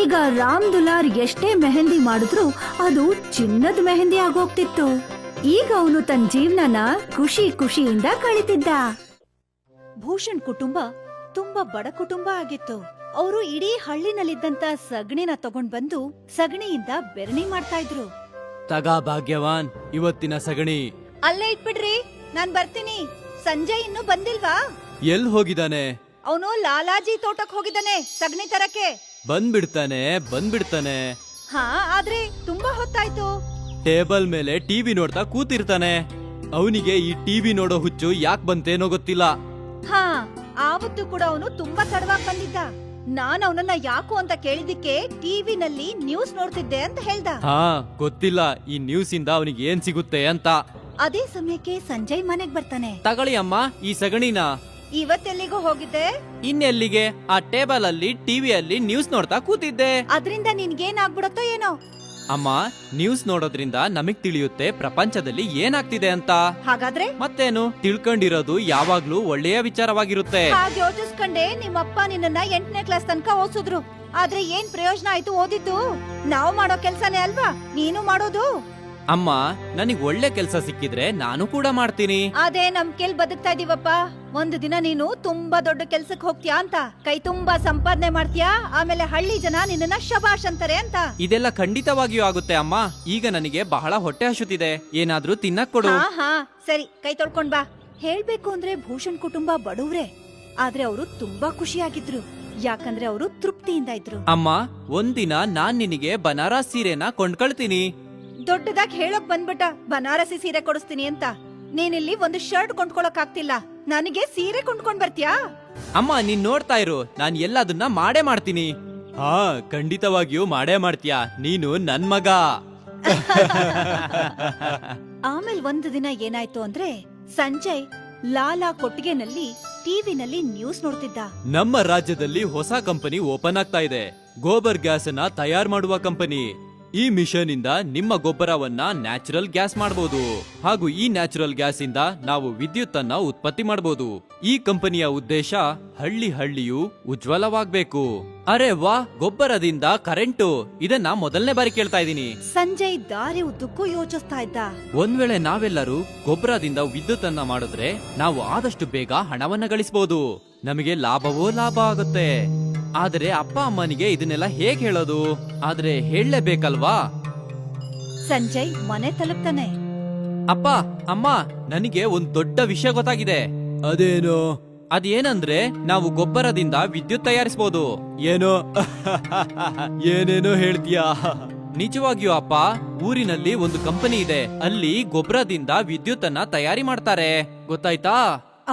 ಈಗ ರಾಮ್ ದುಲಾರ್ ಎಷ್ಟೇ ಮೆಹಂದಿ ಮಾಡಿದ್ರು ಅದು ಚಿನ್ನದ ಮೆಹಂದಿ ಆಗೋಗ್ತಿತ್ತು. ಈಗ ಅವನು ತನ್ನ ಜೀವನನ ಖುಷಿ ಖುಷಿಯಿಂದ ಕಳೀತಿದ್ದ. ಭೂಷಣ್ ಕುಟುಂಬ ತುಂಬಾ ಬಡ ಕುಟುಂಬ ಆಗಿತ್ತು. ಅವರು ಇಡೀ ಹಳ್ಳಿನಲ್ಲಿದ್ದಂತ ಸಗಣಿನ ತಗೊಂಡ್ ಬಂದು ಸಗಣಿಯಿಂದ ಬೆರಣಿ ಮಾಡ್ತಾ ಇದ್ರು. ತಗಾ ಭಾಗ್ಯವಾನ್, ಇವತ್ತಿನ ಸಗಣಿ. ಅಲ್ಲೇ ಇಟ್ಬಿಡ್ರಿ, ನಾನ್ ಬರ್ತೀನಿ. ಸಂಜಯ್ ಇನ್ನೂ ಬಂದಿಲ್ವಾ? ಎಲ್ ಹೋಗಿದ್ದಾನೆ? ಅವನು ಲಾಲಾಜಿ ತೋಟಕ್ ಹೋಗಿದ್ದಾನೆ ಸಗಣಿ ತರಕ್ಕೆ. ಬಂದ್ಬಿಡ್ತಾನೆ. ಹಾ, ಆದ್ರೆ ತುಂಬಾ ಹೊತ್ತಾಯ್ತು. ಟೇಬಲ್ ಮೇಲೆ ಟಿವಿ ನೋಡ್ತಾ ಕೂತಿರ್ತಾನೆ. ಅವನಿಗೆ ಈ ಟಿವಿ ನೋಡೋ ಹುಚ್ಚು ಯಾಕೆ ಬಂತೇನೋ ಗೊತ್ತಿಲ್ಲ. ಹಾ, ಆವತ್ತು ಕೂಡ ಅವನು ತುಂಬಾ ತಡವಾಗಿ ಬಂದಿದ್ದ. ನಾನ್ ಅವನನ್ನ ಯಾಕು ಅಂತ ಕೇಳಿದಿಕ್ಕೆ ಟಿವಿನಲ್ಲಿ ನ್ಯೂಸ್ ನೋಡ್ತಿದ್ದೆ ಅಂತ ಹೇಳ್ದ. ಹಾ, ಗೊತ್ತಿಲ್ಲ ಈ ನ್ಯೂಸ್ ಇಂದ ಅವನಿಗೆ ಏನ್ ಸಿಗುತ್ತೆ ಅಂತ. ಅದೇ ಸಮಯಕ್ಕೆ ಸಂಜಯ್ ಮನೆಗ್ ಬರ್ತಾನೆ. ತಗೊಳ್ಳಿ ಅಮ್ಮ ಈ ಸಗಣಿನ. ಇವತ್ತೆಲ್ಲಿಗೂ ಹೋಗಿದ್ದೆ? ಇನ್ನೆಲ್ಲಿಗೆ, ಆ ಟೇಬಲ್ ಅಲ್ಲಿ ಟಿವಿಯಲ್ಲಿ ನ್ಯೂಸ್ ನೋಡ್ತಾ ಕೂತಿದ್ದೆ. ಅದ್ರಿಂದ ನಿನ್ಗೇನಾಗ್ಬಿಡತ್ತೋ ಏನೋ. ಅಮ್ಮ, ನ್ಯೂಸ್ ನೋಡೋದ್ರಿಂದ ನಮಗ್ ತಿಳಿಯುತ್ತೆ ಪ್ರಪಂಚದಲ್ಲಿ ಏನಾಗ್ತಿದೆ ಅಂತ. ಹಾಗಾದ್ರೆ ಮತ್ತೇನು, ತಿಳ್ಕೊಂಡಿರೋದು ಯಾವಾಗ್ಲೂ ಒಳ್ಳೆಯ ವಿಚಾರವಾಗಿರುತ್ತೆ. ಹಾಗೆ ಯೋಚಿಸ್ಕೊಂಡೆ ನಿಮ್ಮಪ್ಪ ನಿನ್ನನ್ನ 8ನೇ ಕ್ಲಾಸ್ ತನಕ ಓದಿಸಿದ್ರು. ಆದ್ರೆ ಏನ್ ಪ್ರಯೋಜನ ಆಯ್ತು ಓದಿದ್ದು? ನಾವು ಮಾಡೋ ಕೆಲ್ಸನೇ ಅಲ್ವಾ ನೀನು ಮಾಡೋದು. ಅಮ್ಮ, ನನಗ್ ಒಳ್ಳೆ ಕೆಲ್ಸ ಸಿಕ್ಕಿದ್ರೆ ನಾನು ಕೂಡ ಮಾಡ್ತೀನಿ. ಅದೇ ನಂಬಿಕೆಲ್ ಬದುಕ್ತಾ ಇದೀವಪ್ಪ. ಒಂದು ದಿನ ನೀನು ತುಂಬಾ ದೊಡ್ಡ ಕೆಲ್ಸಕ್ ಹೋಗ್ತೀಯಾ ಅಂತ, ಕೈ ತುಂಬಾ ಸಂಪಾದನೆ ಮಾಡ್ತೀಯಾ, ಆಮೇಲೆ ಹಳ್ಳಿ ಜನ ನಿನ್ನನ್ನ ಶಬಾಷ್ ಅಂತಾರೆ ಅಂತ. ಇದೆಲ್ಲ ಖಂಡಿತವಾಗಿಯೂ ಆಗುತ್ತೆ ಅಮ್ಮ. ಈಗ ನನಗೆ ಬಹಳ ಹೊಟ್ಟೆ ಹಸುತ್ತಿದೆ, ಏನಾದ್ರೂ ತಿನ್ನಕ್ ಕೊಡು. ಹಾ ಸರಿ, ಕೈ ತೊಳ್ಕೊಂಡ್ ಬಾ. ಹೇಳ್ಬೇಕು ಅಂದ್ರೆ ಭೂಷಣ್ ಕುಟುಂಬ ಬಡವ್ರೆ, ಆದ್ರೆ ಅವರು ತುಂಬಾ ಖುಷಿಯಾಗಿದ್ರು. ಯಾಕಂದ್ರೆ ಅವರು ತೃಪ್ತಿಯಿಂದ ಇದ್ರು. ಅಮ್ಮ, ಒಂದಿನ ನಾನ್ ನಿನಗೆ ಬನಾರಸ್ ಸೀರೆನ ಕೊಂಡ್ಕೊಳ್ತೀನಿ. ದೊಡ್ಡದಾಗಿ ಹೇಳೋಕ್ ಬಂದ್ಬಿಟ್ಟ ಬನಾರಸಿ ಸೀರೆ ಕೊಡಿಸ್ತೀನಿ ಅಂತ. ನೀನಿಲ್ಲಿ ಒಂದು ಶರ್ಟ್ ಕೊಂಡ್ಕೊಳಕ್ ಆಗ್ತಿಲ್ಲ, ನನಗೆ ಸೀರೆ ಕೊಂಡ್ಕೊಂಡ್ ಬರ್ತೀಯಾ? ಅಮ್ಮ, ನೀನ್ ನೋಡ್ತಾ ಇರು, ನಾನ್ ಎಲ್ಲದನ್ನ ಮಾಡೇ ಮಾಡ್ತೀನಿ. ಹಾ, ಖಂಡಿತವಾಗಿಯೂ ಮಾಡೇ ಮಾಡ್ತೀಯಾ, ನೀನು ನನ್ ಮಗ. ಆಮೇಲೆ ಒಂದು ದಿನ ಏನಾಯ್ತು ಅಂದ್ರೆ, ಸಂಜಯ್ ಲಾಲಾ ಕೊಟ್ಟಿಗೆನಲ್ಲಿ ಟಿವಿನಲ್ಲಿ ನ್ಯೂಸ್ ನೋಡ್ತಿದ್ದ. ನಮ್ಮ ರಾಜ್ಯದಲ್ಲಿ ಹೊಸ ಕಂಪನಿ ಓಪನ್ ಆಗ್ತಾ ಇದೆ, ಗೋಬರ್ ಗ್ಯಾಸ್ ಅನ್ನ ತಯಾರು ಮಾಡುವ ಕಂಪನಿ. ಈ ಮಿಷನ್ ಇಂದ ನಿಮ್ಮ ಗೊಬ್ಬರವನ್ನ ನ್ಯಾಚುರಲ್ ಗ್ಯಾಸ್ ಮಾಡಬಹುದು, ಹಾಗೂ ಈ ನ್ಯಾಚುರಲ್ ಗ್ಯಾಸ್ ಇಂದ ನಾವು ವಿದ್ಯುತ್ ಅನ್ನ ಉತ್ಪತ್ತಿ ಮಾಡಬಹುದು. ಈ ಕಂಪನಿಯ ಉದ್ದೇಶ ಹಳ್ಳಿ ಹಳ್ಳಿಯು ಉಜ್ವಲವಾಗಬೇಕು. ಅರೆ ವಾ, ಗೊಬ್ಬರದಿಂದ ಕರೆಂಟು, ಇದನ್ನ ಮೊದಲನೇ ಬಾರಿ ಕೇಳ್ತಾ ಇದ್ದೀನಿ. ಸಂಜಯ್ ದಾರಿ ಉದ್ದಕ್ಕೂ ಯೋಚಿಸ್ತಾ ಇದ್ದ. ಒಂದ್ ವೇಳೆ ನಾವೆಲ್ಲರೂ ಗೊಬ್ಬರದಿಂದ ವಿದ್ಯುತ್ ಅನ್ನ ಮಾಡಿದ್ರೆ ನಾವು ಆದಷ್ಟು ಬೇಗ ಹಣವನ್ನ ಗಳಿಸಬಹುದು, ನಮಗೆ ಲಾಭವೋ ಲಾಭ ಆಗುತ್ತೆ. ಆದ್ರೆ ಅಪ್ಪ ಅಮ್ಮನಿಗೆ ಇದನ್ನೆಲ್ಲ ಹೇಗ್ ಹೇಳೋದು? ಆದ್ರೆ ಹೇಳಲೇಬೇಕಲ್ವಾ? ಸಂಜಯ್ ಮನೆ ತಲುಪ್ತಾನೆ. ಅಪ್ಪ ಅಮ್ಮ, ನನಗೆ ಒಂದ್ ದೊಡ್ಡ ವಿಷಯ ಗೊತ್ತಾಗಿದೆ. ಅದೇನು? ಅದೇನಂದ್ರೆ ನಾವು ಗೊಬ್ಬರದಿಂದ ವಿದ್ಯುತ್ ತಯಾರಿಸಬಹುದು. ಏನೋ ಏನೇನೋ ಹೇಳ್ತೀಯಾ? ನಿಜವಾಗಿಯೂ ಅಪ್ಪ, ಊರಿನಲ್ಲಿ ಒಂದು ಕಂಪನಿ ಇದೆ, ಅಲ್ಲಿ ಗೊಬ್ಬರದಿಂದ ವಿದ್ಯುತ್ ಅನ್ನ ತಯಾರಿ ಮಾಡ್ತಾರೆ, ಗೊತ್ತಾಯ್ತಾ?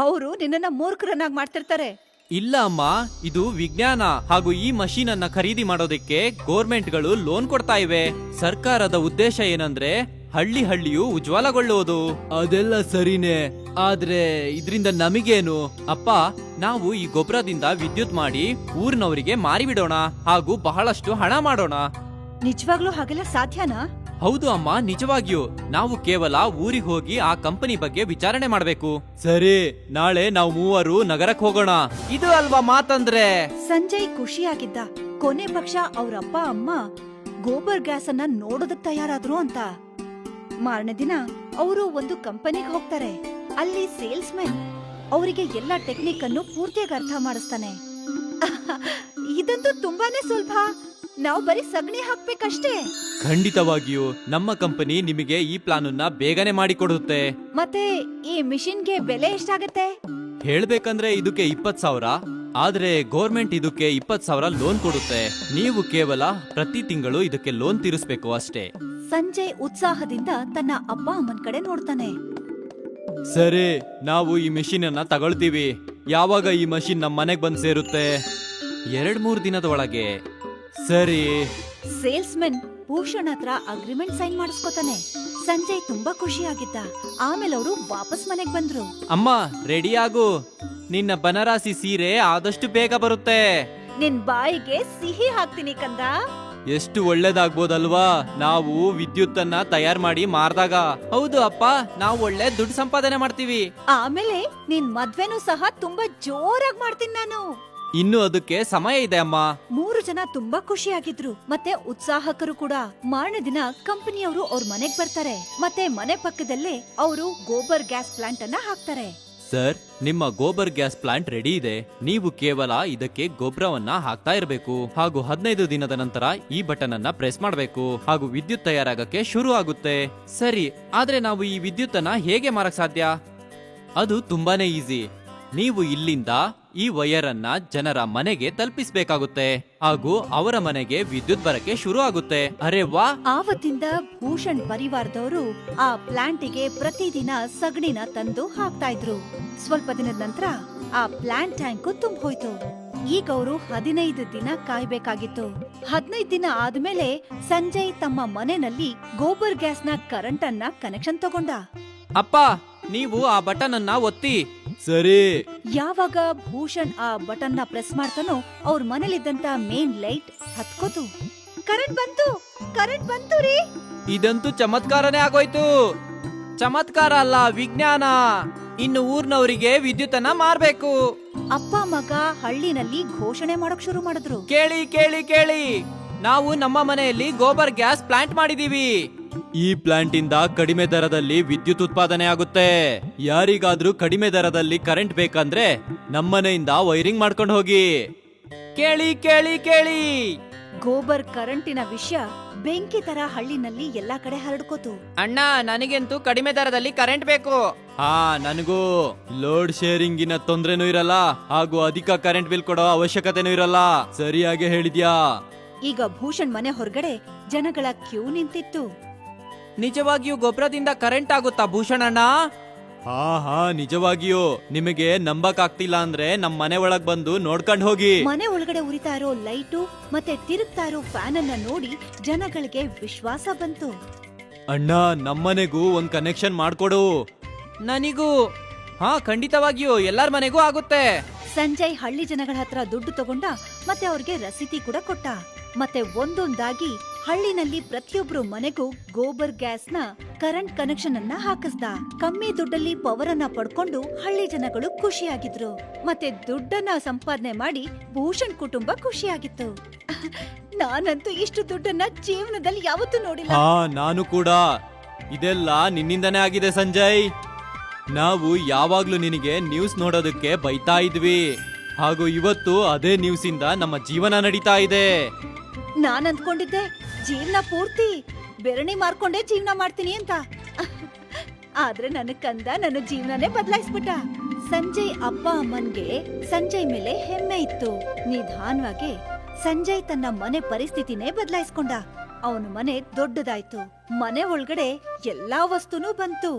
ಅವರು ನಿನ್ನನ್ನ ಮೂರ್ಖರನ್ನಾಗಿ ಮಾಡ್ತಿರ್ತಾರೆ. ಇಲ್ಲ ಅಮ್ಮ, ಇದು ವಿಜ್ಞಾನ. ಹಾಗೂ ಈ ಮಷೀನ್ ಅನ್ನ ಖರೀದಿ ಮಾಡೋದಕ್ಕೆ ಗೋರ್ಮೆಂಟ್ಗಳು ಲೋನ್ ಕೊಡ್ತಾ ಇವೆ. ಸರ್ಕಾರದ ಉದ್ದೇಶ ಏನಂದ್ರೆ ಹಳ್ಳಿ ಹಳ್ಳಿಯು ಉಜ್ವಲಗೊಳ್ಳುವುದು. ಅದೆಲ್ಲ ಸರಿನೇ, ಆದ್ರೆ ಇದರಿಂದ ನಮಗೇನು? ಅಪ್ಪ, ನಾವು ಈ ಗೊಬ್ಬರದಿಂದ ವಿದ್ಯುತ್ ಮಾಡಿ ಊರಿನವರಿಗೆ ಮಾರಿಬಿಡೋಣ, ಹಾಗೂ ಬಹಳಷ್ಟು ಹಣ ಮಾಡೋಣ. ನಿಜವಾಗ್ಲೂ ಹಾಗೆಲ್ಲ ಸಾಧ್ಯನಾ? ಹೌದು ಅಮ್ಮ, ನಿಜವಾಗಿಯೂ. ನಾವು ಕೇವಲ ಊರಿಗೆ ಹೋಗಿ ಆ ಕಂಪನಿ ಬಗ್ಗೆ ವಿಚಾರಣೆ ಮಾಡಬೇಕು. ಸರಿ, ನಾಳೆ ನಾವು ಮೂವರು ನಗರಕ್ಕೆ ಹೋಗೋಣ. ಇದು ಅಲ್ವಾ ಮಾತಂದ್ರೆ? ಸಂಜಯ್ ಖುಷಿಯಾಗಿದ್ದ. ಕೊನೆ ಪಕ್ಷ ಅವ್ರ ಅಪ್ಪ ಅಮ್ಮ ಗೋಬರ್ ಗ್ಯಾಸ್ ಅನ್ನ ನೋಡೋದಕ್ ತಯಾರಾದ್ರು ಅಂತ. ಮಾರನೇ ದಿನ ಅವರು ಒಂದು ಕಂಪನಿಗೆ ಹೋಗ್ತಾರೆ. ಅಲ್ಲಿ ಸೇಲ್ಸ್ ಮೆನ್ ಅವರಿಗೆ ಎಲ್ಲ ಟೆಕ್ನಿಕ್ ಅನ್ನು ಪೂರ್ತಿಯಾಗಿ ಅರ್ಥ ಮಾಡಿಸ್ತಾನೆ. ಇದಂತೂ ತುಂಬಾನೇ ಸುಲಭ. ನಾವು ಬರೀ ಸಗಣಿ ಹಾಕ್ಬೇಕಷ್ಟೇ. ಖಂಡಿತವಾಗಿಯೂ ನಮ್ಮ ಕಂಪನಿ ನಿಮಗೆ ಈ ಪ್ಲಾನ್ ಅನ್ನ ಬೇಗನೆ ಮಾಡಿಕೊಡುತ್ತೆ. ಮತ್ತೆ ಈ ಮಿಷಿನ್ಗೆ ಬೆಲೆ ಎಷ್ಟಾಗತ್ತೆ? ಹೇಳ್ಬೇಕಂದ್ರೆ ಇದಕ್ಕೆ 20,000, ಆದ್ರೆ ಗೌರ್ಮೆಂಟ್ ಇದಕ್ಕೆ 20,000 ಲೋನ್ ಕೊಡುತ್ತೆ. ನೀವು ಕೇವಲ ಪ್ರತಿ ತಿಂಗಳು ಇದಕ್ಕೆ ಲೋನ್ ತೀರಿಸಬೇಕು ಅಷ್ಟೇ. ಸಂಜಯ್ ಉತ್ಸಾಹದಿಂದ ತನ್ನ ಅಪ್ಪ ಅಮ್ಮನ್ ಕಡೆ ನೋಡ್ತಾನೆ. ಸರಿ, ನಾವು ಈ ಮೆಷಿನ್ ಅನ್ನ ತಗೊಳ್ತೀವಿ. ಯಾವಾಗ ಈ ಮಷಿನ್ ನಮ್ಮ ಮನೆಗ್ ಬಂದ್ ಸೇರುತ್ತೆ? 2-3 ದಿನದ ಒಳಗೆ. ಸರಿ. ಸೇಲ್ಸ್ಮೆನ್ ಭೂಷಣ್ ಹತ್ರ ಅಗ್ರಿಮೆಂಟ್ ಸೈನ್ ಮಾಡಿಸ್ಕೊತಾನೆ. ಸಂಜಯ್ ತುಂಬಾ ಖುಷಿಯಾಗಿದ್ದ. ಆಮೇಲೆ ಅವರು ವಾಪಸ್ ಮನೆಗ್ ಬಂದ್ರು. ಅಮ್ಮ, ರೆಡಿ ಆಗು. ನಿನ್ನ ಬನರಾಸಿ ಸೀರೆ ಆದಷ್ಟು ಬೇಗ ಬರುತ್ತೆ. ನಿನ್ ಬಾಯಿಗೆ ಸಿಹಿ ಹಾಕ್ತೀನಿ ಕಂದ. ಎಷ್ಟು ಒಳ್ಳೇದಾಗ್ಬೋದಲ್ವಾ ನಾವು ವಿದ್ಯುತ್ ಅನ್ನ ತಯಾರ್ ಮಾಡಿ ಮಾರ್ದಾಗ. ಹೌದು ಅಪ್ಪ, ನಾವು ಒಳ್ಳೆ ದುಡ್ಡು ಸಂಪಾದನೆ ಮಾಡ್ತೀವಿ. ಆಮೇಲೆ ನಿನ್ ಮದ್ವೆನೂ ಸಹ ತುಂಬಾ ಜೋರಾಗಿ ಮಾಡ್ತೀನಿ ನಾನು. ಇನ್ನು ಅದಕ್ಕೆ ಸಮಯ ಇದೆ ಅಮ್ಮ. 3 ಜನ ತುಂಬಾ ಖುಷಿಯಾಗಿದ್ರು ಮತ್ತೆ ಉತ್ಸಾಹಕರು ಕೂಡ. ಮಾರನೇ ದಿನ ಕಂಪನಿಯವರು ಅವ್ರ ಮನೆಗ್ ಬರ್ತಾರೆ. ಮತ್ತೆ ಮನೆ ಪಕ್ಕದಲ್ಲೇ ಅವರು ಗೋಬರ್ ಗ್ಯಾಸ್ ಪ್ಲಾಂಟ್ ಅನ್ನ ಹಾಕ್ತಾರೆ. ಸರ್, ನಿಮ್ಮ ಗೋಬರ್ ಗ್ಯಾಸ್ ಪ್ಲಾಂಟ್ ರೆಡಿ ಇದೆ. ನೀವು ಕೇವಲ ಇದಕ್ಕೆ ಗೊಬ್ಬರವನ್ನ ಹಾಕ್ತಾ ಇರಬೇಕು ಹಾಗೂ 15 ದಿನದ ನಂತರ ಈ ಬಟನ್ ಅನ್ನ ಪ್ರೆಸ್ ಮಾಡಬೇಕು ಹಾಗೂ ವಿದ್ಯುತ್ ತಯಾರಾಗಕ್ಕೆ ಶುರು ಆಗುತ್ತೆ. ಸರಿ, ಆದ್ರೆ ನಾವು ಈ ವಿದ್ಯುತ್ ಅನ್ನ ಹೇಗೆ ಮಾರಕ್ ಸಾಧ್ಯ? ಅದು ತುಂಬಾನೇ ಈಸಿ. ನೀವು ಇಲ್ಲಿಂದ ಈ ವೈರ್ ಅನ್ನ ಜನರ ಮನೆಗೆ ತಲುಪಿಸಬೇಕಾಗುತ್ತೆ ಹಾಗೂ ಅವರ ಮನೆಗೆ ವಿದ್ಯುತ್ ಬರಕ್ಕೆ ಶುರು ಆಗುತ್ತೆ. ಅರೆ ವಾ! ಆವತ್ತಿಂದ ಭೂಷಣ್ ಪರಿವಾರದವರು ಆ ಪ್ಲಾಂಟಿಗೆ ಪ್ರತಿದಿನ ಸಗಣಿನ ತಂದು ಹಾಕ್ತಾ ಇದ್ರು. ಸ್ವಲ್ಪ ದಿನದ ನಂತರ ಆ ಪ್ಲಾಂಟ್ ಟ್ಯಾಂಕು ತುಂಬ ಹೋಯ್ತು. ಈಗ ಅವರು 15 ದಿನ ಕಾಯ್ಬೇಕಾಗಿತ್ತು. 15 ದಿನ ಆದ್ಮೇಲೆ ಸಂಜಯ್ ತಮ್ಮ ಮನೆಯಲ್ಲಿ ಗೋಬರ್ ಗ್ಯಾಸ್ನ ಕರೆಂಟ್ ಅನ್ನ ಕನೆಕ್ಷನ್ ತಗೊಂಡ. ಅಪ್ಪ, ನೀವು ಆ ಬಟನ್ ಅನ್ನ ಒತ್ತಿ. ಸರಿ. ಯಾವಾಗ ಭೂಷಣ್ ಆ ಬಟನ್ ನ ಪ್ರೆಸ್ ಮಾಡ್ತಾನೋ ಅವ್ರ ಮನೇಲಿದ್ದಂತ ಮೇನ್ ಲೈಟ್ ಹತ್ಕೋತು. ಕರೆಂಟ್ ಬಂತು ರೀ. ಇದಂತೂ ಚಮತ್ಕಾರನೇ ಆಗೋಯ್ತು. ಚಮತ್ಕಾರ ಅಲ್ಲ, ವಿಜ್ಞಾನ. ಇನ್ನು ಊರ್ನವರಿಗೆ ವಿದ್ಯುತ್ ಅನ್ನ ಮಾರ್ಬೇಕು. ಅಪ್ಪ ಮಗ ಹಳ್ಳಿನಲ್ಲಿ ಘೋಷಣೆ ಮಾಡಕ್ ಶುರು ಮಾಡಿದ್ರು. ಕೇಳಿ ಕೇಳಿ ಕೇಳಿ, ನಾವು ನಮ್ಮ ಮನೆಯಲ್ಲಿ ಗೋಬರ್ ಗ್ಯಾಸ್ ಪ್ಲಾಂಟ್ ಮಾಡಿದೀವಿ. ಈ ಪ್ಲಾಂಟ್ ಇಂದ ಕಡಿಮೆ ದರದಲ್ಲಿ ವಿದ್ಯುತ್ ಉತ್ಪಾದನೆ ಆಗುತ್ತೆ. ಯಾರಿಗಾದ್ರೂ ಕಡಿಮೆ ದರದಲ್ಲಿ ಕರೆಂಟ್ ಬೇಕಂದ್ರೆ ನಮ್ಮನೆಯಿಂದ ವೈರಿಂಗ್ ಮಾಡ್ಕೊಂಡು ಹೋಗಿ. ಕೇಳಿ ಕೇಳಿ ಕೇಳಿ. ಗೋಬರ್ ಕರೆಂಟಿನ ವಿಷಯ ಬೆಂಕಿ ತರ ಹಳ್ಳಿನಲ್ಲಿ ಎಲ್ಲಾ ಕಡೆ ಹರಡ್ಕೋತು. ಅಣ್ಣ, ನನಗಂತೂ ಕಡಿಮೆ ದರದಲ್ಲಿ ಕರೆಂಟ್ ಬೇಕು. ಹಾ, ನನಗೂ. ಲೋಡ್ ಶೇರಿಂಗಿನ ತೊಂದ್ರೆನೂ ಇರಲ್ಲ ಹಾಗೂ ಅಧಿಕ ಕರೆಂಟ್ ಬಿಲ್ ಕೊಡೋ ಅವಶ್ಯಕತೆನೂ ಇರಲ್ಲ. ಸರಿಯಾಗಿ ಹೇಳಿದ್ಯಾ. ಈಗ ಭೂಷಣ್ ಮನೆ ಹೊರಗಡೆ ಜನಗಳ ಕ್ಯೂ ನಿಂತಿತ್ತು. ನಿಜವಾಗಿಯೂ ಗೊಬ್ಬರದಿಂದ ಕರೆಂಟ್ ಆಗುತ್ತಾ ಭೂಷಣಣ್ಣ? ಹಾ, ನಿಜವಾಗಿಯೂ. ನಿಮಗೆ ನಂಬಕ್ ಆಗ್ತಿಲ್ಲ ಅಂದ್ರೆ ನಮ್ ಮನೆ ಒಳಗ್ ಬಂದು ನೋಡ್ಕೊಂಡ್ ಹೋಗಿ. ಮನೆ ಒಳಗಡೆ ಉರಿತಾ ಇರೋ ಲೈಟು ಮತ್ತೆ ತಿರುಗ್ತಾ ಇರೋ ಫ್ಯಾನ್ ಅನ್ನ ನೋಡಿ ಜನಗಳಿಗೆ ವಿಶ್ವಾಸ ಬಂತು. ಅಣ್ಣ, ನಮ್ಮನೆಗೂ ಒಂದ್ ಕನೆಕ್ಷನ್ ಮಾಡ್ಕೊಡು. ನನಗೂ. ಹಾ, ಖಂಡಿತವಾಗಿಯೂ ಎಲ್ಲಾರ ಮನೆಗೂ ಆಗುತ್ತೆ. ಸಂಜಯ್ ಹಳ್ಳಿ ಜನಗಳ ಹತ್ರ ದುಡ್ಡು ತಗೊಂಡ ಮತ್ತೆ ಅವ್ರಿಗೆ ರಸೀದಿ ಕೂಡ ಕೊಟ್ಟ. ಮತ್ತೆ ಒಂದೊಂದಾಗಿ ಹಳ್ಳಿನಲ್ಲಿ ಪ್ರತಿಯೊಬ್ರು ಮನೆಗೂ ಗೋಬರ್ ಗ್ಯಾಸ್ ನ ಕರೆಂಟ್ ಕನೆಕ್ಷನ್ ಅನ್ನ ಹಾಕಿಸ್ದ. ಕಮ್ಮಿ ದುಡ್ಡಲ್ಲಿ ಪವರ್ ಅನ್ನ ಪಡ್ಕೊಂಡು ಹಳ್ಳಿ ಜನಗಳು ಖುಷಿಯಾಗಿದ್ರು. ಮತ್ತೆ ದುಡ್ಡನ್ನ ಸಂಪಾದನೆ ಮಾಡಿ ಭೂಷಣ್ ಕುಟುಂಬ ಖುಷಿಯಾಗಿತ್ತು. ನಾನಂತೂ ಇಷ್ಟು ದುಡ್ಡನ್ನ ಜೀವನದಲ್ಲಿ ಯಾವತ್ತೂ ನೋಡಿಲ್ಲ. ಹಾ, ನಾನು ಕೂಡ. ಇದೆಲ್ಲ ನಿನ್ನಿಂದನೇ ಆಗಿದೆ ಸಂಜಯ್. ನಾವು ಯಾವಾಗ್ಲೂ ನಿನಗೆ ನ್ಯೂಸ್ ನೋಡೋದಕ್ಕೆ ಬೈತಾ ಇದ್ವಿ ಹಾಗೂ ಇವತ್ತು ಅದೇ ನ್ಯೂಸ್ ಇಂದ ನಮ್ಮ ಜೀವನ ನಡೀತಾ ಇದೆ. ನಾನ್ ಅಂದ್ಕೊಂಡಿದ್ದೆ ಜೀವನ ಪೂರ್ತಿ ಬೆರಣಿ ಮಾರ್ಕೊಂಡೇ ಜೀವನ ಮಾಡ್ತೀನಿ ಅಂತ. ಆದ್ರೆ ನನ್ನ ಕಂದ ನನ್ನ ಜೀವನನೇ ಬದಲಾಯಿಸ್ಬಿಟ್ಟ. ಸಂಜಯ್ ಅಪ್ಪ ಅಮ್ಮನ್ಗೆ ಸಂಜಯ್ ಮೇಲೆ ಹೆಮ್ಮೆ ಇತ್ತು. ನಿಧಾನವಾಗಿ ಸಂಜಯ್ ತನ್ನ ಮನೆ ಪರಿಸ್ಥಿತಿನೇ ಬದಲಾಯಿಸ್ಕೊಂಡ. ಅವನ ಮನೆ ದೊಡ್ಡದಾಯ್ತು. ಮನೆ ಒಳಗಡೆ ಎಲ್ಲಾ ವಸ್ತುನೂ ಬಂತು.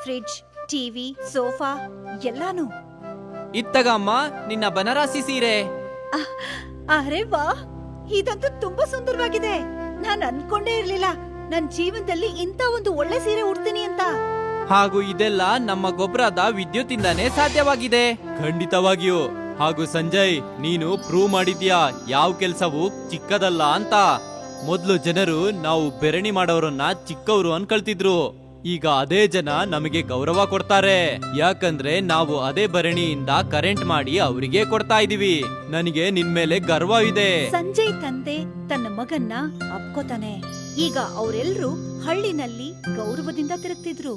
ಫ್ರಿಡ್ಜ್, ಟಿವಿ, ಸೋಫಾ ಎಲ್ಲಾನು. ಇತ್ತಗಮ್ಮ ನಿನ್ನ ಬನರಾಸಿ ಸೀರೆ. ಅರೆ ವಾ, ಇದಂತೂ ತುಂಬಾ ಸುಂದರವಾಗಿದೆ. ನಾನ್ ಅನ್ಕೊಂಡೇ ಇರ್ಲಿಲ್ಲ ನನ್ ಜೀವನದಲ್ಲಿ ಇಂತ ಒಂದು ಒಳ್ಳೆ ಸೀರೆ ಉಡ್ತೀನಿ ಅಂತ. ಹಾಗೂ ಇದೆಲ್ಲ ನಮ್ಮ ಗೊಬ್ಬರದ ವಿದ್ಯುತ್ತಿಂದಾನೇ ಸಾಧ್ಯವಾಗಿದೆ. ಖಂಡಿತವಾಗಿಯೂ. ಹಾಗೂ ಸಂಜಯ್, ನೀನು ಪ್ರೂವ್ ಮಾಡಿದ್ಯಾ ಯಾವ ಕೆಲ್ಸವೂ ಚಿಕ್ಕದಲ್ಲ ಅಂತ. ಮೊದ್ಲು ಜನರು ನಾವು ಬೆರಣಿ ಮಾಡೋರನ್ನ ಚಿಕ್ಕವರು ಅನ್ಕೊಳ್ತಿದ್ರು. ಈಗ ಅದೇ ಜನ ನಮಗೆ ಗೌರವ ಕೊಡ್ತಾರೆ. ಯಾಕಂದ್ರೆ ನಾವು ಅದೇ ಭರಣಿಯಿಂದ ಕರೆಂಟ್ ಮಾಡಿ ಅವರಿಗೆ ಕೊಡ್ತಾ ಇದೀವಿ. ನನಗೆ ನಿನ್ ಮೇಲೆ ಗರ್ವ ಇದೆ. ಸಂಜಯ್ ತಂದೆ ತನ್ನ ಮಗನ್ನ ಅಪ್ಕೋತಾನೆ. ಈಗ ಅವರೆಲ್ಲರೂ ಹಳ್ಳಿನಲ್ಲಿ ಗೌರವದಿಂದ ತಿರುಗ್ತಿದ್ರು.